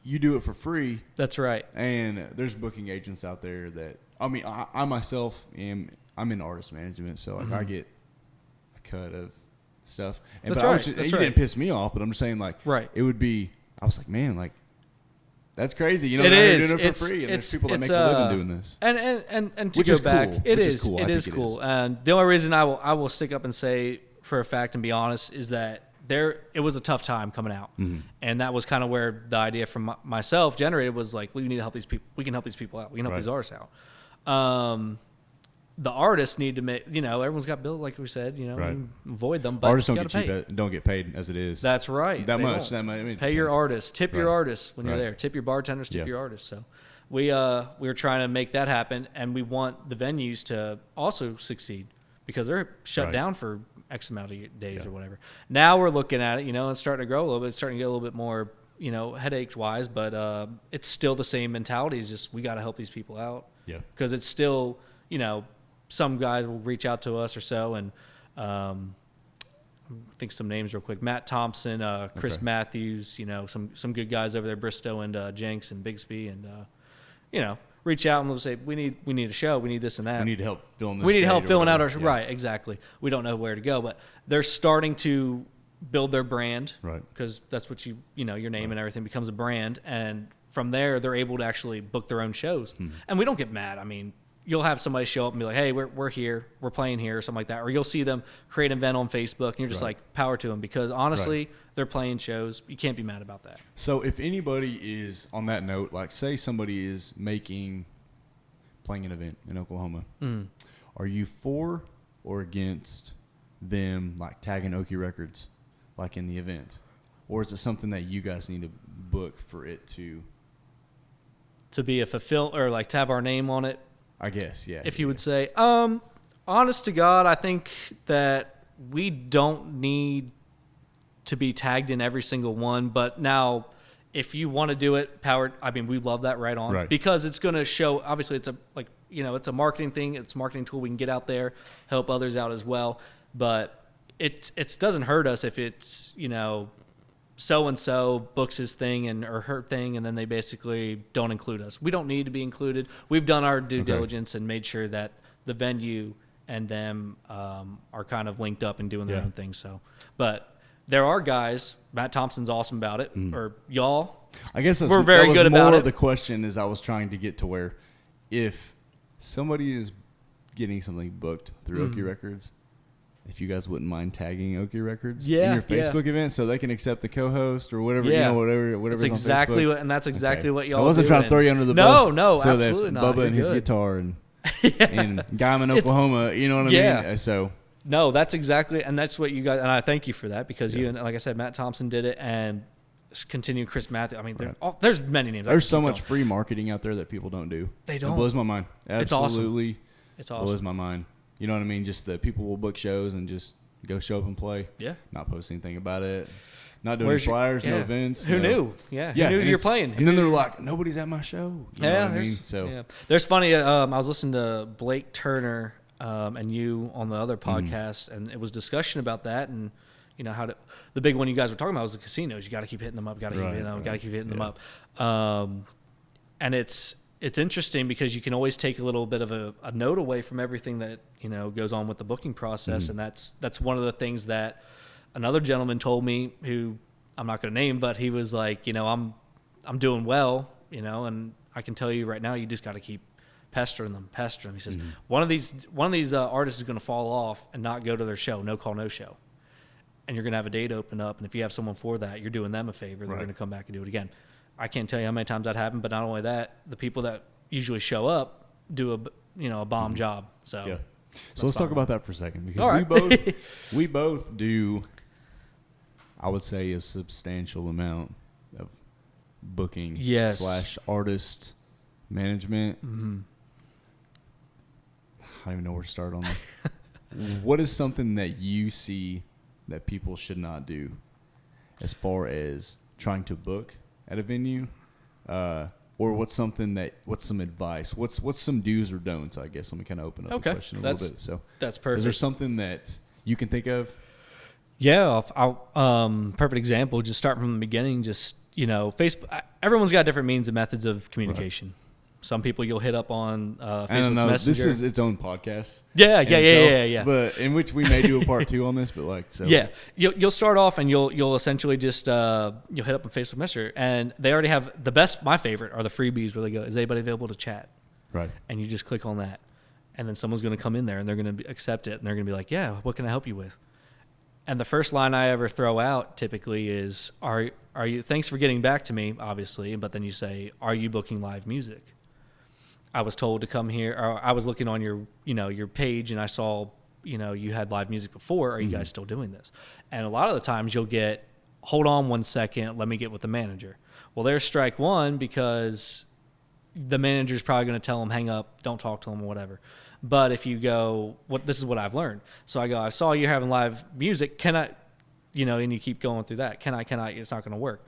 Speaker 1: you do it for free.
Speaker 2: That's right.
Speaker 1: And there's booking agents out there that, I myself I'm in artist management. So I get a cut of stuff. And
Speaker 2: That's
Speaker 1: you
Speaker 2: right.
Speaker 1: didn't piss me off, but I'm just saying it would be, I was like, man, that's crazy.
Speaker 2: It is.
Speaker 1: Doing it for free. And there's people that make a living doing this.
Speaker 2: And to go back, it is cool. And the only reason I will stick up and say for a fact and be honest is that it was a tough time coming out. And that was kind of where the idea from myself generated was we need to help these people. We can help these people out. We can help these artists out. The artists need to make, everyone's got bills, like we said, avoid them. But
Speaker 1: artists don't get paid as it is.
Speaker 2: That's right.
Speaker 1: That much.
Speaker 2: Pay your artists. Tip your artists when you're there. Tip your bartenders. Tip your artists. So we were trying to make that happen, and we want the venues to also succeed because they're shut down for X amount of days or whatever. Now we're looking at it, it's starting to grow a little bit. It's starting to get a little bit more, headaches wise, but it's still the same mentality. Is just we got to help these people out.
Speaker 1: Yeah.
Speaker 2: Because it's still, some guys will reach out to us or so, and think some names real quick. Matt Thompson, Chris Matthews, some good guys over there, Bristow and Jenks and Bigsby, and reach out and they'll say we need a show, we need this and that.
Speaker 1: We need help filling this.
Speaker 2: We need help filling out our
Speaker 1: yeah.
Speaker 2: right, exactly. We don't know where to go, but they're starting to build their brand,
Speaker 1: right?
Speaker 2: Because that's what your name and everything becomes a brand, and from there they're able to actually book their own shows. And we don't get mad. I mean, you'll have somebody show up and be like, hey, we're here, we're playing here, or something like that. Or you'll see them create an event on Facebook, and you're just like, power to them, because honestly, they're playing shows. You can't be mad about that.
Speaker 1: So if anybody is, on that note, like say somebody is playing an event in Oklahoma, are you for or against them like tagging Okie Records like in the event? Or is it something that you guys need to book for it to
Speaker 2: be a or like to have our name on it?
Speaker 1: I guess, yeah.
Speaker 2: If you would say, honest to God, I think that we don't need to be tagged in every single one. But now, if you want to do it, we love that right on.
Speaker 1: Right.
Speaker 2: Because it's going to show, obviously it's it's a marketing thing. It's a marketing tool. We can get out there, help others out as well. But it doesn't hurt us if it's, so-and-so books his thing or her thing, and then they basically don't include us. We don't need to be included. We've done our due diligence and made sure that the venue and them are kind of linked up and doing their own thing. So, but there are guys, Matt Thompson's awesome about it, or y'all.
Speaker 1: I guess
Speaker 2: we're very good about it.
Speaker 1: The question is I was trying to get to where if somebody is getting something booked through Okie Records, if you guys wouldn't mind tagging Okie Records in your Facebook event so they can accept the co-host or whatever, whatever.
Speaker 2: That's exactly what, and that's exactly what y'all do.
Speaker 1: So I wasn't trying to throw you under the bus.
Speaker 2: No,
Speaker 1: so
Speaker 2: absolutely
Speaker 1: that
Speaker 2: not.
Speaker 1: Bubba and his guitar and guy in Oklahoma, you know what I mean? So
Speaker 2: no, that's exactly, and that's what you guys, and I thank you for that, because you, and like I said, Matt Thompson did it, and continue Chris Matthews. I mean, there's many names.
Speaker 1: There's so much free marketing out there that people don't do.
Speaker 2: They don't.
Speaker 1: It blows my mind. Absolutely.
Speaker 2: It's awesome.
Speaker 1: Blows my mind. You know what I mean? Just that people will book shows and just go show up and play.
Speaker 2: Yeah.
Speaker 1: Not post anything about it. Not doing flyers, no events.
Speaker 2: Who knew? Yeah. Who knew you're playing?
Speaker 1: And then they're like, nobody's at my show. You know what I mean? So
Speaker 2: there's funny. I was listening to Blake Turner and you on the other podcast, and it was discussion about that, and how the big one you guys were talking about was the casinos. You got to keep hitting them up. Got to keep hitting them. Got to keep hitting them up. And it's interesting because you can always take a little bit of a note away from everything that goes on with the booking process, and that's one of the things that another gentleman told me, who I'm not going to name, but he was like, I'm doing well, and I can tell you right now, you just got to keep pestering them. He says one of these artists is going to fall off and not go to their show, no call, no show, and you're going to have a date open up, and if you have someone for that, you're doing them a favor. They're going to come back and do it again. I can't tell you how many times that happened, but not only that, the people that usually show up do a bomb job. So
Speaker 1: let's talk about that for a second, because we both do, I would say, a substantial amount of booking / artist management. I don't even know where to start on this. What is something that you see that people should not do as far as trying to book at a venue, or what's some advice? What's some do's or don'ts? I guess let me kind of open up the question a little bit. So
Speaker 2: that's perfect.
Speaker 1: Is there something that you can think of?
Speaker 2: Yeah, perfect example. Just start from the beginning. Just Facebook. Everyone's got different means and methods of communication. Right. Some people you'll hit up on Facebook Messenger.
Speaker 1: This is its own podcast.
Speaker 2: Yeah.
Speaker 1: But in which we may do a part 2 on this, but
Speaker 2: Yeah, you'll start off and you'll essentially just you'll hit up on Facebook Messenger, and they already have my favorite are the freebies where they go, is anybody available to chat?
Speaker 1: Right.
Speaker 2: And you just click on that, and then someone's going to come in there and they're going to accept it, and they're going to be like, yeah, what can I help you with? And the first line I ever throw out typically is, are you? Thanks for getting back to me, obviously, but then you say, are you booking live music? I was told to come here, or I was looking on your page, and I saw, you had live music before. Are you guys still doing this? And a lot of the times you'll get, hold on 1 second, let me get with the manager. Well, there's strike one, because the manager's probably going to tell them, hang up, don't talk to them, or whatever. But if you go, this is what I've learned. So I go, I saw you having live music. Can I, and you keep going through that. Can I, it's not going to work.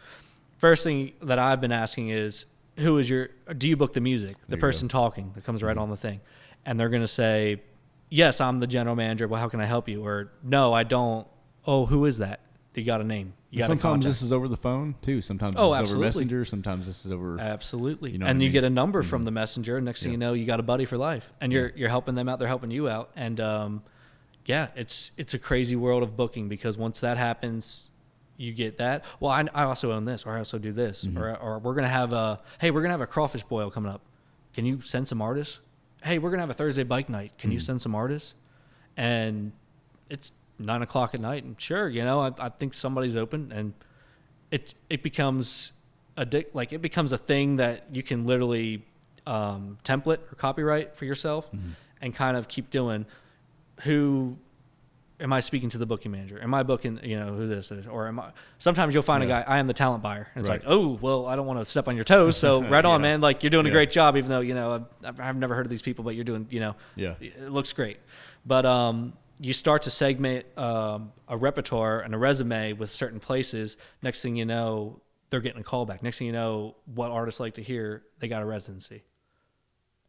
Speaker 2: first thing that I've been asking is, do you book the music? The person talking that comes right on the thing. And they're going to say, yes, I'm the general manager. Well, how can I help you? Or no, I don't. Oh, who is that? You got a name.
Speaker 1: Sometimes this is over the phone too. Sometimes this is over Messenger. Sometimes this is over.
Speaker 2: Absolutely.
Speaker 1: You know
Speaker 2: and you
Speaker 1: I mean?
Speaker 2: Get a number from the messenger. Next thing you know, you got a buddy for life, and you're helping them out. They're helping you out. And it's a crazy world of booking, because once that happens, you get that. Well, I also own this, or I also do this, or we're gonna have a crawfish boil coming up. Can you send some artists? Hey, we're gonna have a Thursday bike night. Can you send some artists? And it's 9:00 at night, and sure, I think somebody's open, and it becomes a thing that you can literally template or copyright for yourself, and kind of keep doing. Who am I speaking to the booking manager? Am I booking, who this is? Or am I? Sometimes you'll find a guy, I am the talent buyer. And it's like, oh, well, I don't want to step on your toes. So right on, man. Like, you're doing a great job, even though, I've never heard of these people, but you're doing, it looks great. But you start to segment a repertoire and a resume with certain places. Next thing you know, they're getting a call back. Next thing you know, what artists like to hear, they got a residency.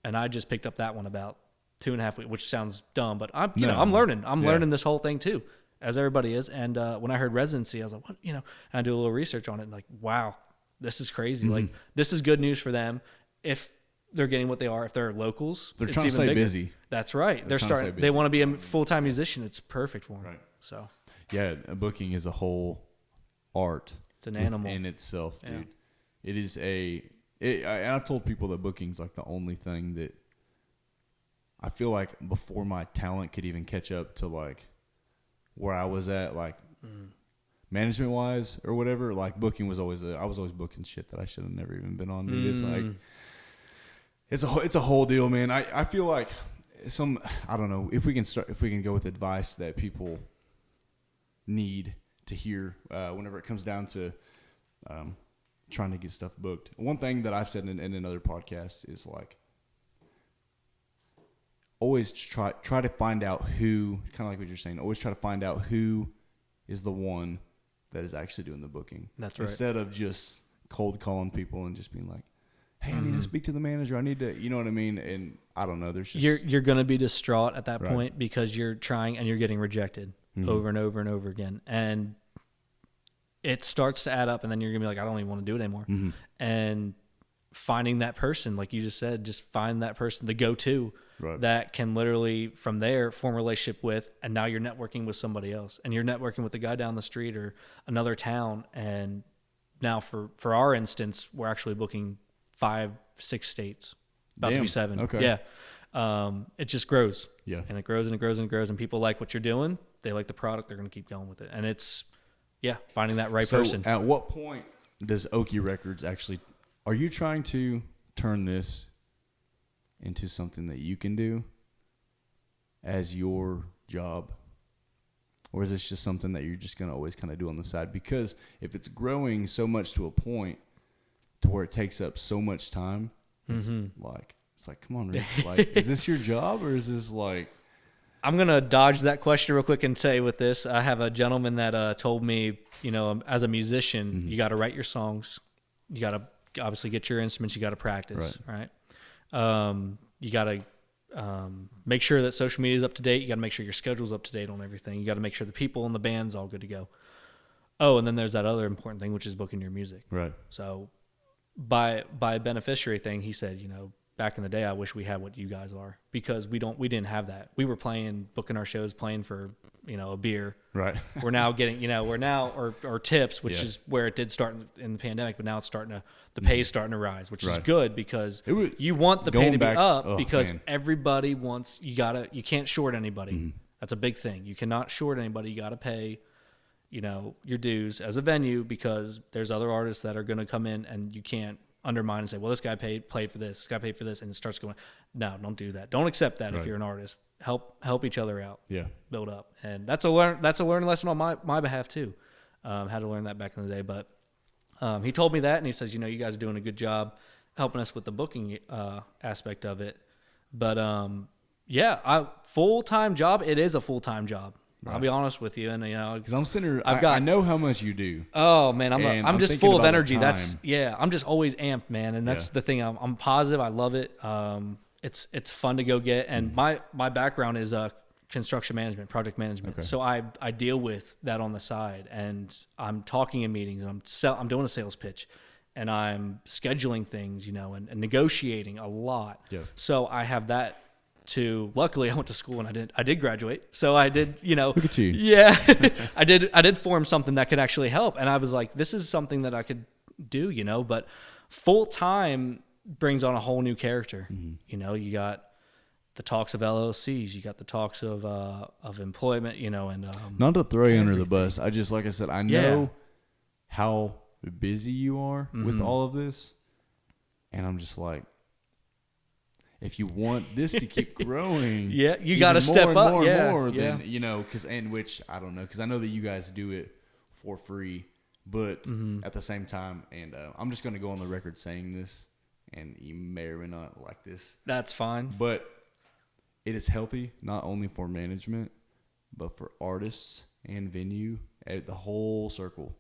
Speaker 2: And I just picked up that one about 2.5 weeks, which sounds dumb, but I'm learning. I'm learning this whole thing too, as everybody is. And when I heard residency, I was like, what? And I do a little research on it, and like, wow, this is crazy. Like, this is good news for them if they're getting what they are. If they're locals,
Speaker 1: they're trying to stay busy.
Speaker 2: That's right. They're starting. They want to be a full-time musician. It's perfect for them. Right. So,
Speaker 1: yeah, booking is a whole art.
Speaker 2: It's an animal
Speaker 1: in itself, dude. It is and I've told people that booking's like the only thing that I feel like before my talent could even catch up to like where I was at, like management wise or whatever, like booking was always I was always booking shit that I should have never even been on, dude. It's like it's a whole deal, man. I feel like I don't know if we can go with advice that people need to hear whenever it comes down to trying to get stuff booked. One thing that I've said in another podcast is like, always try to find out who, kind of like what you're saying, always try to find out who is the one that is actually doing the booking.
Speaker 2: That's right.
Speaker 1: Instead of just cold calling people and just being like, hey, I need to speak to the manager. I need to, you know what I mean? And I don't know. There's just...
Speaker 2: You're going to be distraught at that point, because you're trying and you're getting rejected over and over and over again. And it starts to add up, and then you're going to be like, I don't even want to do it anymore. And finding that person, like you just said, just find that person, the go-to that can literally from there form a relationship with, and now you're networking with somebody else, and you're networking with the guy down the street or another town. And now for our instance, we're actually booking 5-6 states, about to be 7.
Speaker 1: Okay.
Speaker 2: Yeah. It just grows.
Speaker 1: Yeah.
Speaker 2: And it grows and it grows and it grows, and people like what you're doing. They like the product. They're going to keep going with it. And it's, finding that right person.
Speaker 1: At what point does Okie Records actually, are you trying to turn this into something that you can do as your job? Or is this just something that you're just going to always kind of do on the side? Because if it's growing so much to a point to where it takes up so much time, it's like, come on, Rick. Like, is this your job, or is this like...
Speaker 2: I'm going to dodge that question real quick and say with this, I have a gentleman that told me, as a musician, you got to write your songs. You got to obviously get your instruments. You got to practice, right? You got to make sure that social media is up to date. You got to make sure your schedule's up to date on everything. You got to make sure the people and the band's all good to go. Oh, and then there's that other important thing, which is booking your music.
Speaker 1: Right.
Speaker 2: So by a beneficiary thing, he said, back in the day, I wish we had what you guys are, because we didn't have that. We were booking our shows, playing for, a beer.
Speaker 1: Right.
Speaker 2: We're now getting, or tips, which is where it did start in the pandemic, but now it's the pay is starting to rise, which is good, because you want the pay to be up, because everybody wants, you can't short anybody. That's a big thing. You cannot short anybody. You got to pay, your dues as a venue, because there's other artists that are going to come in, and you can't undermine and say, well, this guy played for this, and it starts going, no, don't do that. Don't accept that. If you're an artist. Help each other out. Yeah. Build up. And that's a learning lesson on my behalf too. Had to learn that back in the day. But he told me that, and he says, you guys are doing a good job helping us with the booking aspect of it. But full-time job, it is a full-time job. I'll be honest with you, and
Speaker 1: because I'm sitting here,
Speaker 2: I've got,
Speaker 1: I know how much you do.
Speaker 2: Oh man, I'm just full of energy. I'm just always amped, man, and that's the thing. I'm positive. I love it. It's fun to go get, and my background is construction management, project management. Okay. So I deal with that on the side, and I'm talking in meetings, and I'm doing a sales pitch, and I'm scheduling things, and negotiating a lot. Yeah. So I have that. Luckily I went to school and I did graduate. So I did,
Speaker 1: Look at you.
Speaker 2: Yeah. I did form something that could actually help. And I was like, this is something that I could do, but full time brings on a whole new character. Mm-hmm. You got the talks of LLCs, you got the talks of employment, and
Speaker 1: not to throw you under the bus. I just, like I said, I know how busy you are with all of this. And I'm just like, if you want this to keep growing,
Speaker 2: you got to step up,
Speaker 1: more than which I don't know, because I know that you guys do it for free, but at the same time, and I'm just going to go on the record saying this, and you may or may not like this.
Speaker 2: That's fine,
Speaker 1: but it is healthy not only for management, but for artists and venue, the whole circle.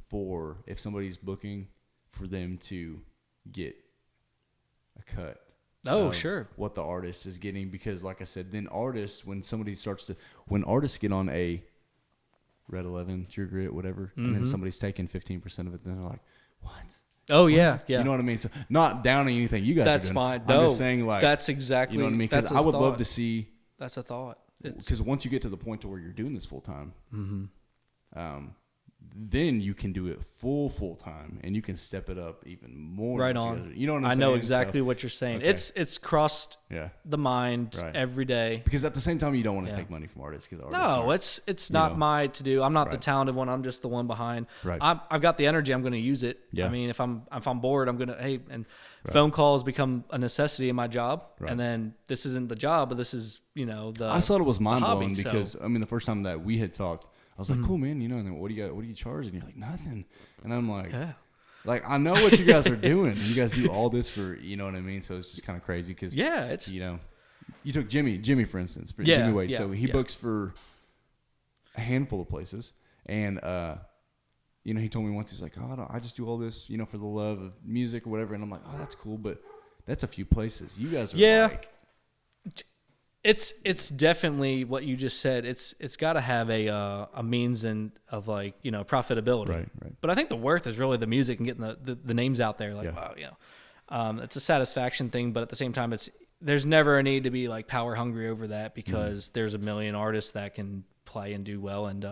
Speaker 1: For if somebody's booking, for them to get a cut.
Speaker 2: Oh, sure.
Speaker 1: What the artist is getting, because like I said, then artists, when artists get on a Red 11, True Grit, whatever, and then somebody's taking 15% of it, then they're like, what?
Speaker 2: Oh, yeah.
Speaker 1: You know what I mean? So not downing anything you guys
Speaker 2: that's
Speaker 1: are doing.
Speaker 2: Fine.
Speaker 1: I'm just saying, like,
Speaker 2: that's exactly,
Speaker 1: you know what I mean? Because I would love to see.
Speaker 2: That's a thought.
Speaker 1: Because once you get to the point to where you're doing this full time, then you can do it full time, and you can step it up even more.
Speaker 2: Right on.
Speaker 1: You know what I'm saying?
Speaker 2: I know exactly what you're saying. Okay. It's crossed the mind every day.
Speaker 1: Because at the same time, you don't want to take money from artists.
Speaker 2: It's not my to do. I'm not the talented one. I'm just the one behind.
Speaker 1: Right.
Speaker 2: I've got the energy. I'm going to use it. Yeah. I mean, if I'm bored, I'm going to phone calls become a necessity in my job, and then this isn't the job, but this is the. I
Speaker 1: thought it was mind blowing because the first time that we had talked, I was like, cool, man, and then what do you charge? And you're like, nothing. And I'm like, like, I know what you guys are doing. You guys do all this for, you know what I mean? So it's just kind of crazy because,
Speaker 2: it's,
Speaker 1: you took Jimmy, for instance, Jimmy Wade. So he books for a handful of places. And, he told me once, he's like, I just do all this, for the love of music or whatever. And I'm like, oh, that's cool. But that's a few places. You guys are like.
Speaker 2: It's definitely what you just said. It's got to have a means and of profitability.
Speaker 1: Right.
Speaker 2: But I think the worth is really the music and getting the names out there. Like wow, it's a satisfaction thing. But at the same time, there's never a need to be like power hungry over that because there's a million artists that can play and do well, and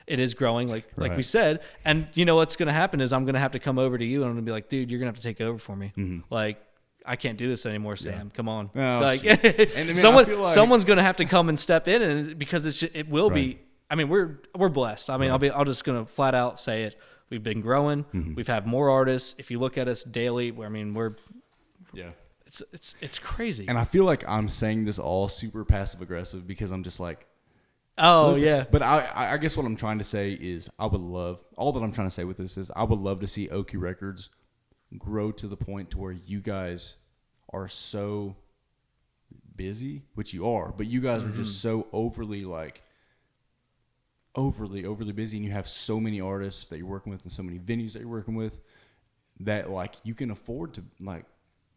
Speaker 2: it is growing like we said. And what's going to happen is I'm going to have to come over to you and I'm going to be like, dude, you're going to have to take over for me. Like. I can't do this anymore, Sam. Yeah. Come on.
Speaker 1: Oh,
Speaker 2: and someone's going to have to come and step in, and because it will be. I mean, we're blessed. I mean, I'll just going to flat out say it. We've been growing. We've had more artists. If you look at us daily, we're. It's crazy.
Speaker 1: And I feel like I'm saying this all super passive aggressive because I'm just like.
Speaker 2: Oh,
Speaker 1: listen,
Speaker 2: yeah.
Speaker 1: But I guess what I'm trying to say is all that I'm trying to say with this is I would love to see Okie Records grow to the point to where you guys are so busy, which you are, but you guys are just so overly busy, and you have so many artists that you're working with and so many venues that you're working with that you can afford to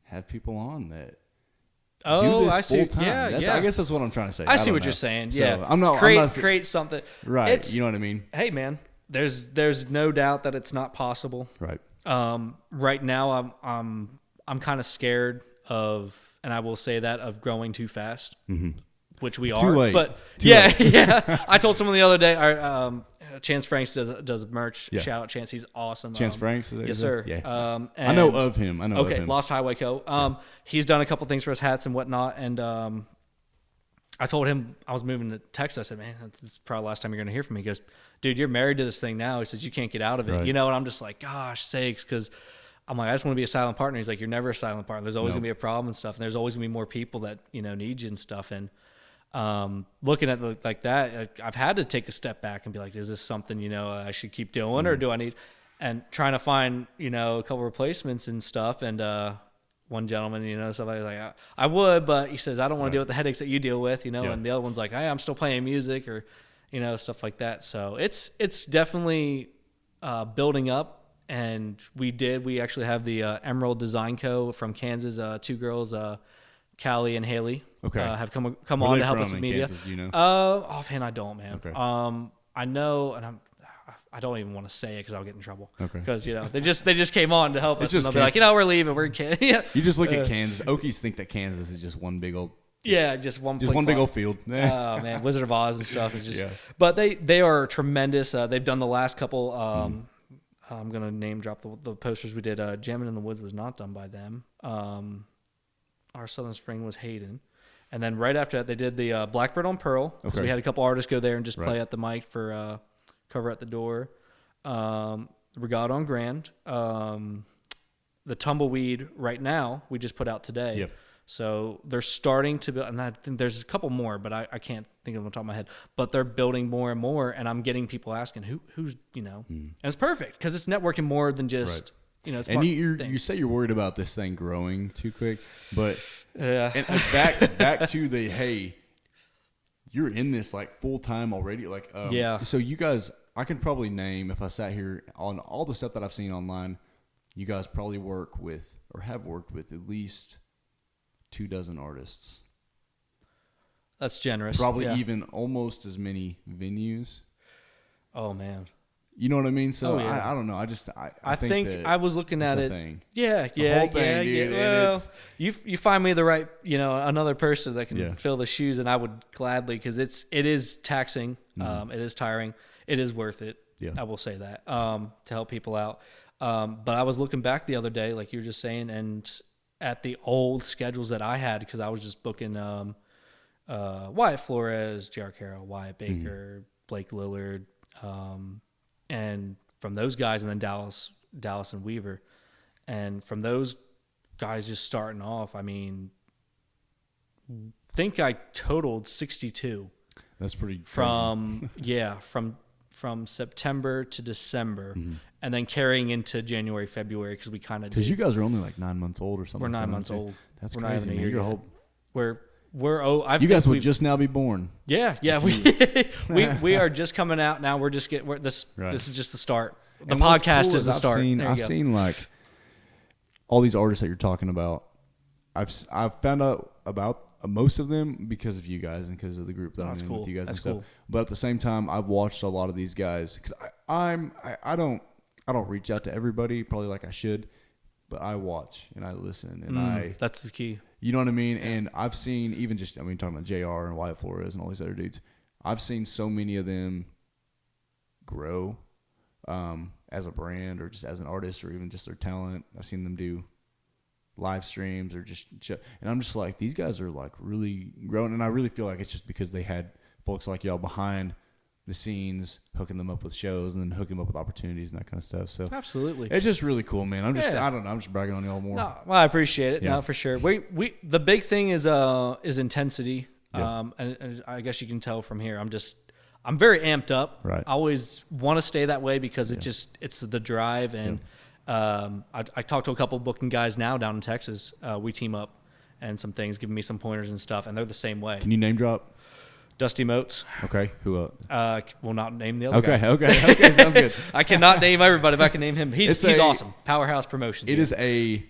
Speaker 1: have people on that do this full time. I guess that's what I'm trying to say.
Speaker 2: I see what you're saying.
Speaker 1: So
Speaker 2: yeah,
Speaker 1: I'm not
Speaker 2: create something.
Speaker 1: Right. You know what I mean?
Speaker 2: Hey man, there's no doubt that it's not possible.
Speaker 1: Right.
Speaker 2: Right now I'm kind of scared of, and I will say that, of growing too fast, which we are.
Speaker 1: Too late.
Speaker 2: But
Speaker 1: too late.
Speaker 2: yeah. I told someone the other day, Chance Franks does merch. Yeah. Shout out Chance, he's awesome.
Speaker 1: Chance Franks,
Speaker 2: yes sir.
Speaker 1: Yeah. I know of him.
Speaker 2: Okay, Lost Highway Co. He's done a couple things for us, hats and whatnot, and I told him I was moving to Texas. I said, man, this is probably the last time you're going to hear from me. He goes, dude, you're married to this thing now. He says, you can't get out of it. Right. And I'm just like, gosh sakes, because I'm like, I just want to be a silent partner. He's like, you're never a silent partner. There's always going to be a problem and stuff. And there's always going to be more people that, need you and stuff. And looking at it like that, I've had to take a step back and be like, is this something, I should keep doing or do I need, and trying to find, a couple replacements and stuff. And one gentleman, somebody was like, I would, but he says, I don't want to deal with the headaches that you deal with, and the other one's like, hey, I'm still playing music, or, stuff like that. So it's definitely building up. And we actually have the Emerald Design Co. from Kansas, 2 girls, Callie and Haley, have come on to help us with media.
Speaker 1: Kansas, do you know?
Speaker 2: Offhand, I don't, man.
Speaker 1: Okay.
Speaker 2: I know, and I don't even want to say it because I'll get in trouble.
Speaker 1: Okay.
Speaker 2: Because they just came on to help us, and they'll be like, we're leaving. We're in Kansas. Yeah.
Speaker 1: You just look at Kansas. Okies think that Kansas is just one big old.
Speaker 2: Just one
Speaker 1: big old field.
Speaker 2: Oh man, Wizard of Oz and stuff is just. Yeah. But they are tremendous. They've done the last couple. I'm gonna name drop the posters we did. Jammin' in the Woods was not done by them. Our Southern Spring was Hayden, and then right after that they did the Blackbird on Pearl. So we had a couple artists go there and just play at the mic for cover at the door. Regatta on Grand. The Tumbleweed right now we just put out today. Yep. So they're starting to build, and I think there's a couple more, but I can't think of them on top of my head. But they're building more and more, and I'm getting people asking who's and it's perfect because it's networking more than just it's.
Speaker 1: And you say you're worried about this thing growing too quick, but and back to the hey, you're in this like full time already, like So you guys, I can probably name if I sat here on all the stuff that I've seen online, you guys probably work with or have worked with at least 24 artists.
Speaker 2: That's generous.
Speaker 1: Probably even almost as many venues.
Speaker 2: Oh man.
Speaker 1: You know what I mean? So I don't know. I think
Speaker 2: I was looking at it.
Speaker 1: Thing.
Speaker 2: Yeah,
Speaker 1: it's a whole thing, dude.
Speaker 2: Well, you find me the right, another person that can fill the shoes, and I would gladly, because it is taxing, it is tiring, it is worth it. Yeah. I will say that to help people out. But I was looking back the other day, like you were just saying, and at the old schedules that I had, because I was just booking Wyatt Flores, J.R. Carroll, Wyatt Baker, Blake Lillard, and from those guys, and then Dallas and Weaver. And from those guys just starting off, I mean, think I totaled 62.
Speaker 1: That's pretty
Speaker 2: from from September to December, and then carrying into January, February, because we kind of
Speaker 1: you guys are only like 9 months old or something.
Speaker 2: We're 9 months old.
Speaker 1: That's crazy, man. You're whole.
Speaker 2: You
Speaker 1: guys would just now be born.
Speaker 2: Yeah. We are just coming out now. We're just getting this. Right. This is just the start. The podcast is the start.
Speaker 1: I've seen like all these artists that you're talking about. I've found out about most of them because of you guys and because of the group that I'm in with you guys and stuff. Cool. But at the same time, I've watched a lot of these guys because I don't reach out to everybody probably like I should, but I watch and I listen and
Speaker 2: that's the key.
Speaker 1: You know what I mean? Yeah. And I've seen even just talking about JR and Wyatt Flores and all these other dudes. I've seen so many of them grow as a brand or just as an artist or even just their talent. I've seen them do live streams or just and I'm just like, these guys are like really growing, and I really feel like it's just because they had folks like y'all behind the scenes hooking them up with shows and then hooking them up with opportunities and that kind of stuff. So
Speaker 2: absolutely,
Speaker 1: it's just really cool, man. I don't know, I'm just bragging on y'all more.
Speaker 2: No, well, I appreciate it. Yeah. No, for sure. We the big thing is intensity. Yeah. And I guess you can tell from here, I'm very amped up.
Speaker 1: Right.
Speaker 2: I always want to stay that way because it's the drive. And I talked to a couple booking guys now down in Texas. We team up and some things, giving me some pointers and stuff, and they're the same way.
Speaker 1: Can you name drop?
Speaker 2: Dusty Moats.
Speaker 1: Okay. Who else?
Speaker 2: Will not name the other guy.
Speaker 1: Okay. Sounds good.
Speaker 2: I cannot name everybody, but I can name him. He's awesome. Powerhouse Promotions.
Speaker 1: It is a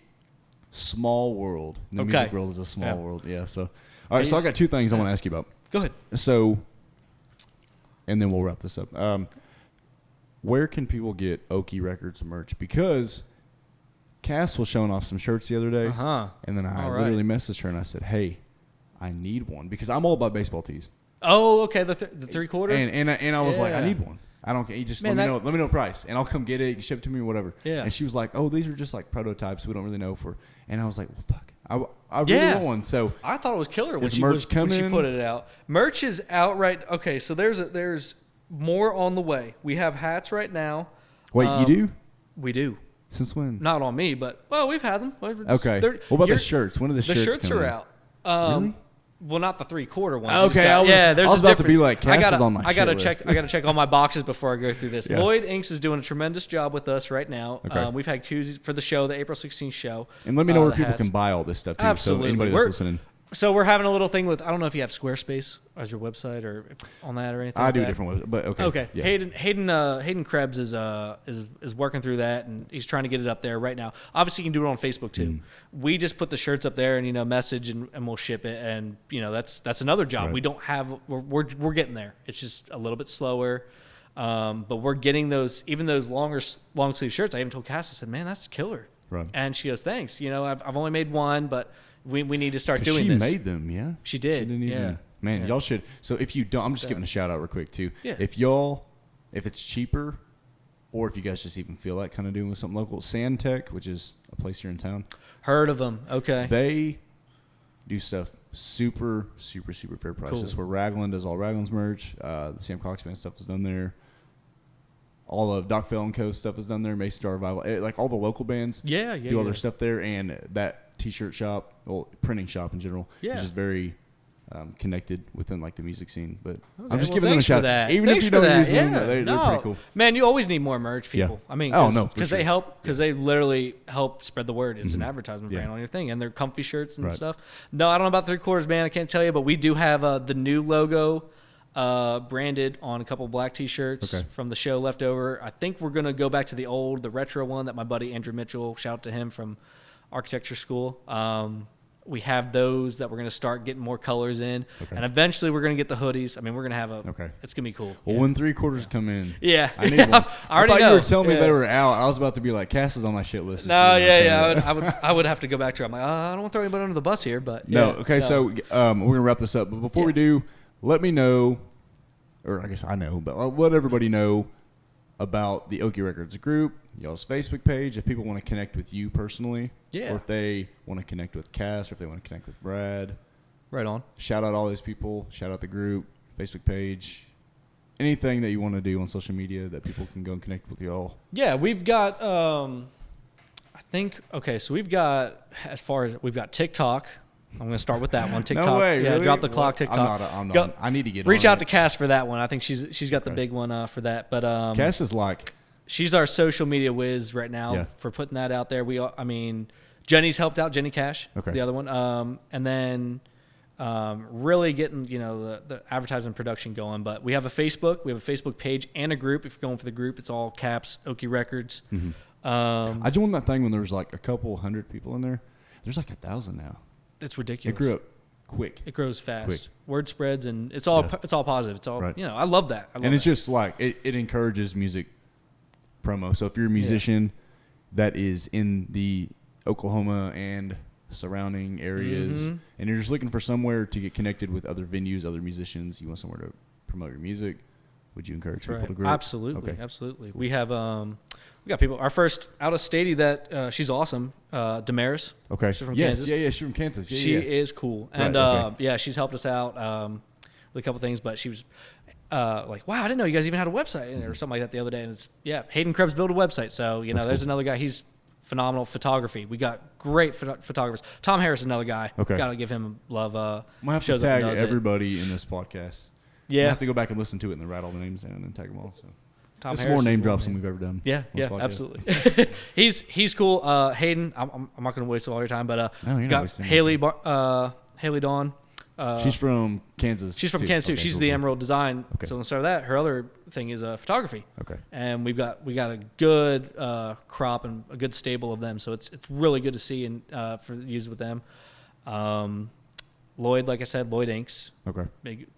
Speaker 1: small world. The music world is a small world. Yeah. So, all right. So I got two things I want to ask you about.
Speaker 2: Go ahead.
Speaker 1: So, and then we'll wrap this up. Where can people get Okie Records merch? Because Cass was showing off some shirts the other day, and then I literally messaged her and I said, "Hey, I need one," because I'm all about baseball tees.
Speaker 2: Oh, okay, the 3/4.
Speaker 1: And I was like, I need one. I don't care. You just let me know the price, and I'll come get it. You can ship it to me, whatever. Yeah. And she was like, "Oh, these are just like prototypes. We don't really know for." And I was like, "Well, fuck. I really want one." So
Speaker 2: I thought it was killer when she
Speaker 1: coming?
Speaker 2: put it out. Merch is out right. Okay, so there's more on the way. We have hats right now.
Speaker 1: Wait, you do?
Speaker 2: We do.
Speaker 1: Since when?
Speaker 2: Not on me, but we've had them.
Speaker 1: Okay. What about the shirts? When are the shirts?
Speaker 2: The shirts are out.
Speaker 1: Really?
Speaker 2: Well, not the 3/4 ones.
Speaker 1: Okay, I was about to be like, Cass is on my shit list.
Speaker 2: I gotta check all my boxes before I go through this. Yeah. Lloyd Inks is doing a tremendous job with us right now. Okay. We've had koozies for the show, the April 16th show.
Speaker 1: And let me know where people can buy all this stuff too.
Speaker 2: Absolutely.
Speaker 1: So anybody that's listening.
Speaker 2: So we're having a little thing with, I don't know if you have Squarespace as your website or on that or anything.
Speaker 1: I
Speaker 2: like
Speaker 1: do
Speaker 2: that.
Speaker 1: different websites, but okay.
Speaker 2: Okay.
Speaker 1: Yeah.
Speaker 2: Hayden Krebs is working through that, and he's trying to get it up there right now. Obviously, you can do it on Facebook too. We just put the shirts up there and message and we'll ship it, and that's another job.
Speaker 1: Right.
Speaker 2: We don't have we're getting there. It's just a little bit slower, but we're getting those long sleeve shirts. I even told Cass, I said, "Man, that's killer."
Speaker 1: Right.
Speaker 2: And she goes, "Thanks. I've only made one, but we need to start doing this."
Speaker 1: She made them, yeah.
Speaker 2: She did.
Speaker 1: She didn't even,
Speaker 2: yeah.
Speaker 1: Man,
Speaker 2: Yeah.
Speaker 1: y'all should. So if you don't, I'm just giving a shout out real quick too.
Speaker 2: Yeah.
Speaker 1: If it's cheaper, or if you guys just even feel like kind of doing with something local, Sandtech, which is a place here in town,
Speaker 2: Heard of them? Okay.
Speaker 1: they do stuff super, super, super fair price.
Speaker 2: Cool.
Speaker 1: That's where Raglan does all Raglan's merch. The Sam Cox Band stuff is done there. All of Doc Fell & Co. stuff is done there. Mason Jar Revival, like all the local bands do all their stuff there, and that T-shirt shop, printing shop in general, is just very connected within like the music scene. But I'm just giving them a shout out. Even if you don't use them, they're pretty cool.
Speaker 2: Man, you always need more merch, people.
Speaker 1: Yeah.
Speaker 2: I mean, because they help, because they literally help spread the word. It's an advertisement brand on your thing, and they're comfy shirts and stuff. No, I don't know about 3/4, man. I can't tell you, but we do have the new logo branded on a couple black T-shirts from the show left over. I think we're gonna go back to the retro one that my buddy Andrew Mitchell, shout out to him from architecture school. We have those that we're going to start getting more colors in, and eventually we're going to get the hoodies. I mean, we're going to have it's going to be cool.
Speaker 1: Well, when 3/4 come in,
Speaker 2: I
Speaker 1: need one.
Speaker 2: I
Speaker 1: thought
Speaker 2: know.
Speaker 1: you were telling me they were out. I was about to be like, Cass is on my shit list.
Speaker 2: No, I would have to go back to her. I'm like, I don't want to throw anybody under the bus here, but
Speaker 1: So we're going to wrap this up. But before we do, let me know, or I guess I know, but let everybody know about the Okie Records group, y'all's Facebook page, if people want to connect with you personally, or if they want to connect with Cass, or if they want to connect with Brad.
Speaker 2: Right on.
Speaker 1: Shout out all these people. Shout out the group, Facebook page, anything that you want to do on social media that people can go and connect with y'all.
Speaker 2: Yeah, we've got, so we've got TikTok. I'm going to start with that one. TikTok.
Speaker 1: No way, really?
Speaker 2: Drop the clock. TikTok.
Speaker 1: I'm not. I need to get
Speaker 2: reach
Speaker 1: on
Speaker 2: out
Speaker 1: it.
Speaker 2: to Cass for that one. I think she's got the big one for that. But
Speaker 1: Cass is like,
Speaker 2: she's our social media whiz right now for putting that out there. Jenny's helped out, Jenny Cash, the other one, and then really getting the advertising production going. But we have a Facebook page and a group. If you're going for the group, it's all caps Okie Records.
Speaker 1: Mm-hmm. I joined that thing when there was like a couple hundred people in there. There's like 1,000 now.
Speaker 2: It's ridiculous.
Speaker 1: It grew up quick.
Speaker 2: It grows fast. Word spreads, and it's all positive. It's all I love that.
Speaker 1: It's just like it encourages music promo. So if you're a musician that is in the Oklahoma and surrounding areas, and you're just looking for somewhere to get connected with other venues, other musicians, you want somewhere to promote your music, would you encourage people to grow?
Speaker 2: Absolutely, absolutely. We have we got people. Our first out of statey that she's awesome, Damaris.
Speaker 1: Okay.
Speaker 2: She's from
Speaker 1: Kansas.
Speaker 2: Kansas.
Speaker 1: Yeah, she's from Kansas.
Speaker 2: She is cool, and she's helped us out with a couple things. But she was like, "Wow, I didn't know you guys even had a website or something like that the other day." And it's Hayden Krebs built a website, so there's another guy. He's phenomenal photography. We got great photographers. Tom Harris is another guy.
Speaker 1: Okay.
Speaker 2: Got to give him love.
Speaker 1: I'm gonna have to tag everybody in this podcast.
Speaker 2: Yeah,
Speaker 1: I have to go back and listen to it and then write all the names down and tag them all. So
Speaker 2: Tom
Speaker 1: it's
Speaker 2: Harris
Speaker 1: more name drops than we've ever done.
Speaker 2: Yeah, absolutely. He's cool. Hayden, I'm not going to waste all your time, but got Haley Dawn.
Speaker 1: She's from Kansas.
Speaker 2: She's from Kansas too. She's the Emerald Design.
Speaker 1: Okay.
Speaker 2: So instead of that, her other thing is photography.
Speaker 1: Okay.
Speaker 2: And we got a good crop and a good stable of them. So it's really good to see and for use with them. Lloyd, like I said, Lloyd Inks.
Speaker 1: Okay.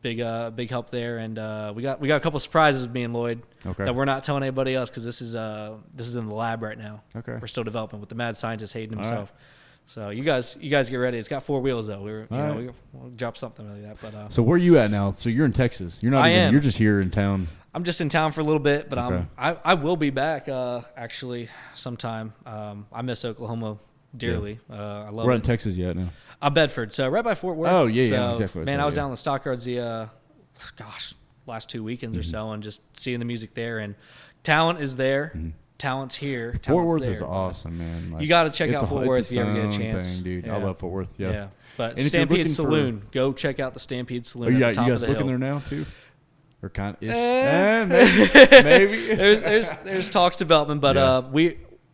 Speaker 2: Big help there, and we got a couple surprises with me and Lloyd that we're not telling anybody else because this is in the lab right now.
Speaker 1: Okay.
Speaker 2: We're still developing with the mad scientist Hayden himself. Right. So you guys get ready. It's got 4 wheels though. We'll drop something like that. But
Speaker 1: so where are you at now? So you're in Texas. You're not. You're just here in town.
Speaker 2: I'm just in town for a little bit, but I will be back actually sometime. I miss Oklahoma dearly. I love it.
Speaker 1: We're in Texas yet now.
Speaker 2: Bedford, so right by Fort Worth.
Speaker 1: Oh, yeah, exactly.
Speaker 2: Man, I was down in the Stockyards last 2 weekends or so, and just seeing the music there. And talent is there. Mm-hmm. Talent's here.
Speaker 1: Fort Worth is awesome, man.
Speaker 2: Like, you got to check out Fort Worth if you ever get a chance.
Speaker 1: Dude. Yeah. I love Fort Worth. Yeah.
Speaker 2: But Stampede Saloon, go check out the Stampede Saloon.
Speaker 1: You guys looking there now too? Or kind of maybe.
Speaker 2: There's talks development, but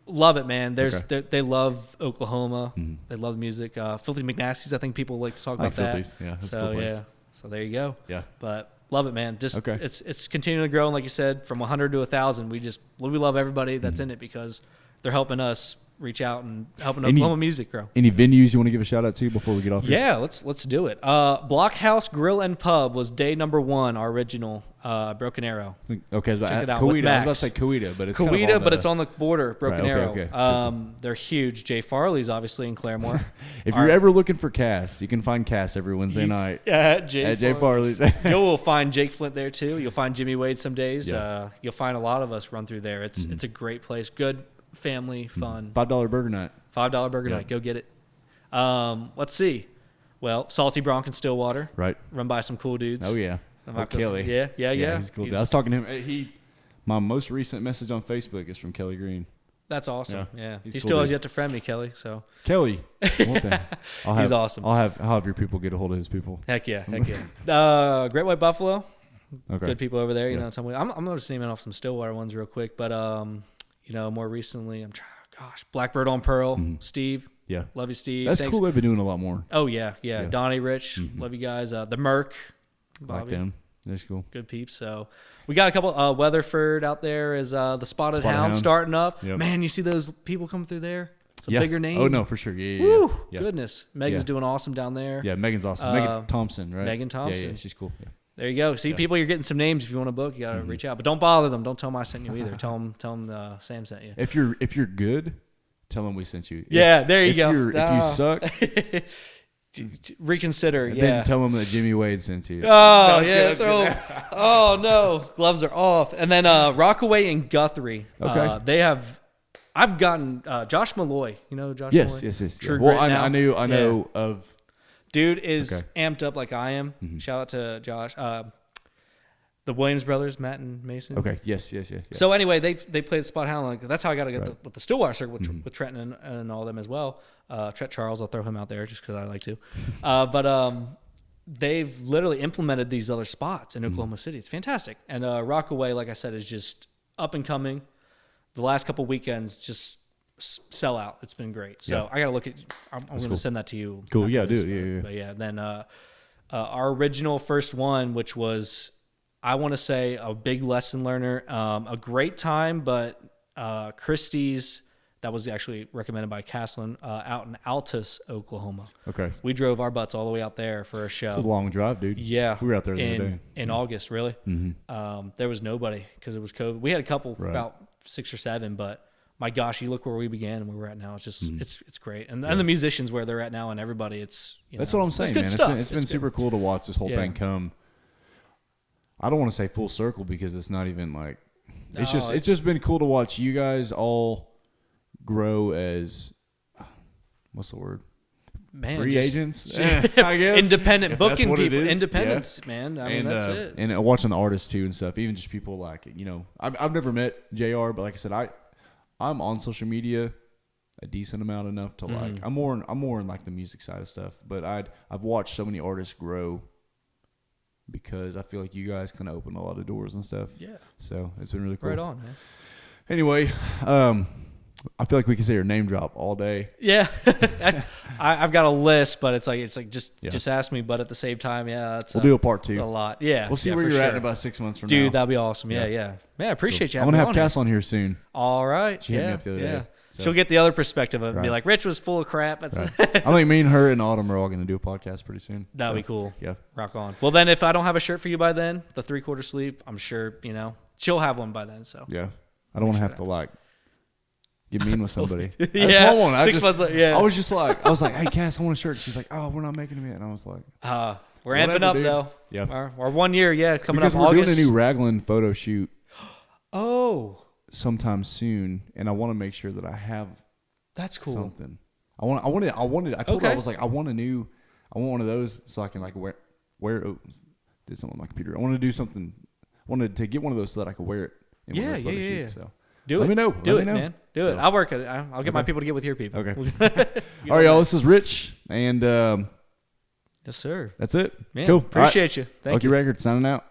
Speaker 2: Love it, man. They love Oklahoma.
Speaker 1: Mm-hmm.
Speaker 2: They love the music. Filthy McNasty's, I think people like to talk about that.
Speaker 1: Filthy's. Yeah, that's a
Speaker 2: So
Speaker 1: cool place.
Speaker 2: yeah, so there you go.
Speaker 1: Yeah.
Speaker 2: But love it, man. Just
Speaker 1: Okay.
Speaker 2: it's continuing to grow, and like you said, from 100 to 1,000. We love everybody that's in it because they're helping us reach out and helping Oklahoma music grow.
Speaker 1: Any venues you want to give a shout out to before we get off here?
Speaker 2: Yeah, let's do it. Blockhouse Grill and Pub was day number 1, our original Broken Arrow.
Speaker 1: Okay,
Speaker 2: Check it out.
Speaker 1: Coweta.
Speaker 2: With
Speaker 1: I was
Speaker 2: Max.
Speaker 1: about to say Coweta, but it's
Speaker 2: Coweta,
Speaker 1: kind of
Speaker 2: but it's on the border, Broken
Speaker 1: Right,
Speaker 2: Arrow.
Speaker 1: okay. Cool.
Speaker 2: They're huge. Jay Farley's obviously in Claremore.
Speaker 1: If you're ever looking for Cass, you can find Cass every Wednesday night
Speaker 2: at Jay
Speaker 1: Farley's.
Speaker 2: You'll find Jake Flint there too. You'll find Jimmy Wade some days.
Speaker 1: Yeah.
Speaker 2: You'll find a lot of us run through there. It's a great place. Good family fun.
Speaker 1: $5 burger night.
Speaker 2: $5 burger night. Go get it. Let's see. Well, Salty Bronc in Stillwater.
Speaker 1: Right.
Speaker 2: Run by some cool dudes.
Speaker 1: Oh yeah. Kelly.
Speaker 2: Yeah.
Speaker 1: He's cool. I was talking to him. My most recent message on Facebook is from Kelly Green.
Speaker 2: That's awesome. Yeah.
Speaker 1: He's
Speaker 2: He
Speaker 1: cool
Speaker 2: still has
Speaker 1: dude.
Speaker 2: yet to friend me, Kelly. So
Speaker 1: Kelly. One thing.
Speaker 2: He's awesome.
Speaker 1: I'll have your people get a hold of his people.
Speaker 2: Heck yeah. Great White Buffalo.
Speaker 1: Okay.
Speaker 2: Good people over there. You
Speaker 1: Yeah.
Speaker 2: know, I'm just naming off some Stillwater ones real quick, but more recently, Blackbird on Pearl, Steve.
Speaker 1: Yeah.
Speaker 2: Love you, Steve.
Speaker 1: That's
Speaker 2: Thanks.
Speaker 1: cool. They've been doing a lot more.
Speaker 2: Oh yeah. Donnie, Rich, love you guys. The Merc,
Speaker 1: Like
Speaker 2: Bobby,
Speaker 1: them. That's cool.
Speaker 2: good peeps. So we got a couple. Weatherford out there is the Spotted Hound
Speaker 1: Hound.
Speaker 2: starting up.
Speaker 1: Yep.
Speaker 2: Man, you see those people coming through there? It's a
Speaker 1: Yeah.
Speaker 2: bigger name.
Speaker 1: Oh no, for sure. Yeah.
Speaker 2: Woo,
Speaker 1: Yeah.
Speaker 2: goodness. Megan's
Speaker 1: Yeah.
Speaker 2: doing awesome down there.
Speaker 1: Yeah, Megan's awesome. Megan Thompson, right?
Speaker 2: Megan Thompson.
Speaker 1: Yeah, she's cool. Yeah.
Speaker 2: There you go. See, people, you're getting some names. If you want to book, you got to reach out. But don't bother them. Don't tell them I sent you either. Tell them Sam sent you.
Speaker 1: If you're good, tell them we sent you.
Speaker 2: Yeah, there you go.
Speaker 1: If you suck,
Speaker 2: reconsider.
Speaker 1: then tell them that Jimmy Wade sent you.
Speaker 2: Oh, yeah. Oh, no. Gloves are off. And then Rockaway and Guthrie.
Speaker 1: Okay.
Speaker 2: I've gotten Josh Malloy. You know Josh
Speaker 1: Yes.
Speaker 2: Malloy?
Speaker 1: Yeah.
Speaker 2: True
Speaker 1: Well,
Speaker 2: Grit now.
Speaker 1: I know of.
Speaker 2: Dude is amped up like I am. Shout out to Josh. The Williams brothers, Matt and Mason.
Speaker 1: Okay. Yes.
Speaker 2: So anyway, they played Spot Hound. Like, that's how I got to get with the Stillwater circuit with Trenton and all them as well. Tret Charles, I'll throw him out there just because I like to. But they've literally implemented these other spots in Oklahoma City. It's fantastic. And Rockaway, like I said, is just up and coming. The last couple weekends just sell out. It's been great. So I got to look at. I'm going to send that to you.
Speaker 1: Cool. Yeah,
Speaker 2: this,
Speaker 1: do it. Yeah.
Speaker 2: But yeah, then our original first one, which was, I want to say, a big lesson learner, a great time, but Christie's, that was actually recommended by Caslin, out in Altus, Oklahoma.
Speaker 1: Okay.
Speaker 2: We drove our butts all the way out there for a show.
Speaker 1: It's a long drive, dude.
Speaker 2: Yeah.
Speaker 1: We were out there the other day.
Speaker 2: In August, really. There was nobody because it was COVID. We had a couple, about 6 or 7, but my gosh, you look where we began and where we're at now. It's just, it's great. And the musicians where they're at now and everybody, it's,
Speaker 1: That's what I'm saying,
Speaker 2: good
Speaker 1: man.
Speaker 2: stuff.
Speaker 1: It's been super cool to watch this whole thing come. I don't want to say full circle because it's not even like, it's just been cool to watch you guys all grow as, what's the word?
Speaker 2: Man,
Speaker 1: free agents, I guess.
Speaker 2: Independent
Speaker 1: If that's
Speaker 2: booking
Speaker 1: what it
Speaker 2: people,
Speaker 1: is,
Speaker 2: independence, man. I mean, that's it.
Speaker 1: And watching the artists too and stuff, even just people like, I've never met JR, but like I said, I'm on social media a decent amount enough to like, I'm more in like the music side of stuff, but I've watched so many artists grow because I feel like you guys kind of open a lot of doors and stuff.
Speaker 2: Yeah.
Speaker 1: So it's been really cool.
Speaker 2: Right on, man.
Speaker 1: Anyway, I feel like we can say your name drop all day.
Speaker 2: Yeah, I've got a list, but it's like just ask me. But at the same time, that's
Speaker 1: we'll do a part 2.
Speaker 2: A lot, yeah.
Speaker 1: We'll see where you're at in about 6 months from now.
Speaker 2: Dude, that'd be awesome. Yeah. Man, I appreciate you.
Speaker 1: I'm gonna have Cass on here soon.
Speaker 2: All right.
Speaker 1: She hit me up the other day. So.
Speaker 2: She'll get the other perspective of it and be like, Rich was full of crap.
Speaker 1: Right. I think me and her and Autumn are all going to do a podcast pretty soon.
Speaker 2: That'd be cool.
Speaker 1: Yeah.
Speaker 2: Rock on. Well, then if I don't have a shirt for you by then, the 3/4 sleeve, I'm sure, she'll have one by then. So
Speaker 1: yeah. I don't want to have to like get mean with somebody.
Speaker 2: Yeah.
Speaker 1: One.
Speaker 2: 6 months later, yeah.
Speaker 1: I was like, hey, Cass, I want a shirt. She's like, oh, we're not making them yet. And I was like,
Speaker 2: we're amping up,
Speaker 1: dude.
Speaker 2: though.
Speaker 1: Yeah.
Speaker 2: Our 1 year, coming
Speaker 1: because
Speaker 2: up
Speaker 1: we're
Speaker 2: August.
Speaker 1: doing a new Raglan photo shoot.
Speaker 2: Oh.
Speaker 1: Sometime soon. And I want to make sure that I have
Speaker 2: That's cool.
Speaker 1: something. I told her, I was like, I want one of those so I can like did something on my computer. I want to do something. Wanted to get one of those so that I could wear it in one of those photo shoots. So let me know.
Speaker 2: Do it, man. Do it. I'll work it. I'll get my people to get with your people.
Speaker 1: Okay. All right, y'all. This is Rich, and
Speaker 2: yes, sir.
Speaker 1: that's it.
Speaker 2: Man,
Speaker 1: Cool.
Speaker 2: appreciate you. Thank you.
Speaker 1: Okie Records signing out.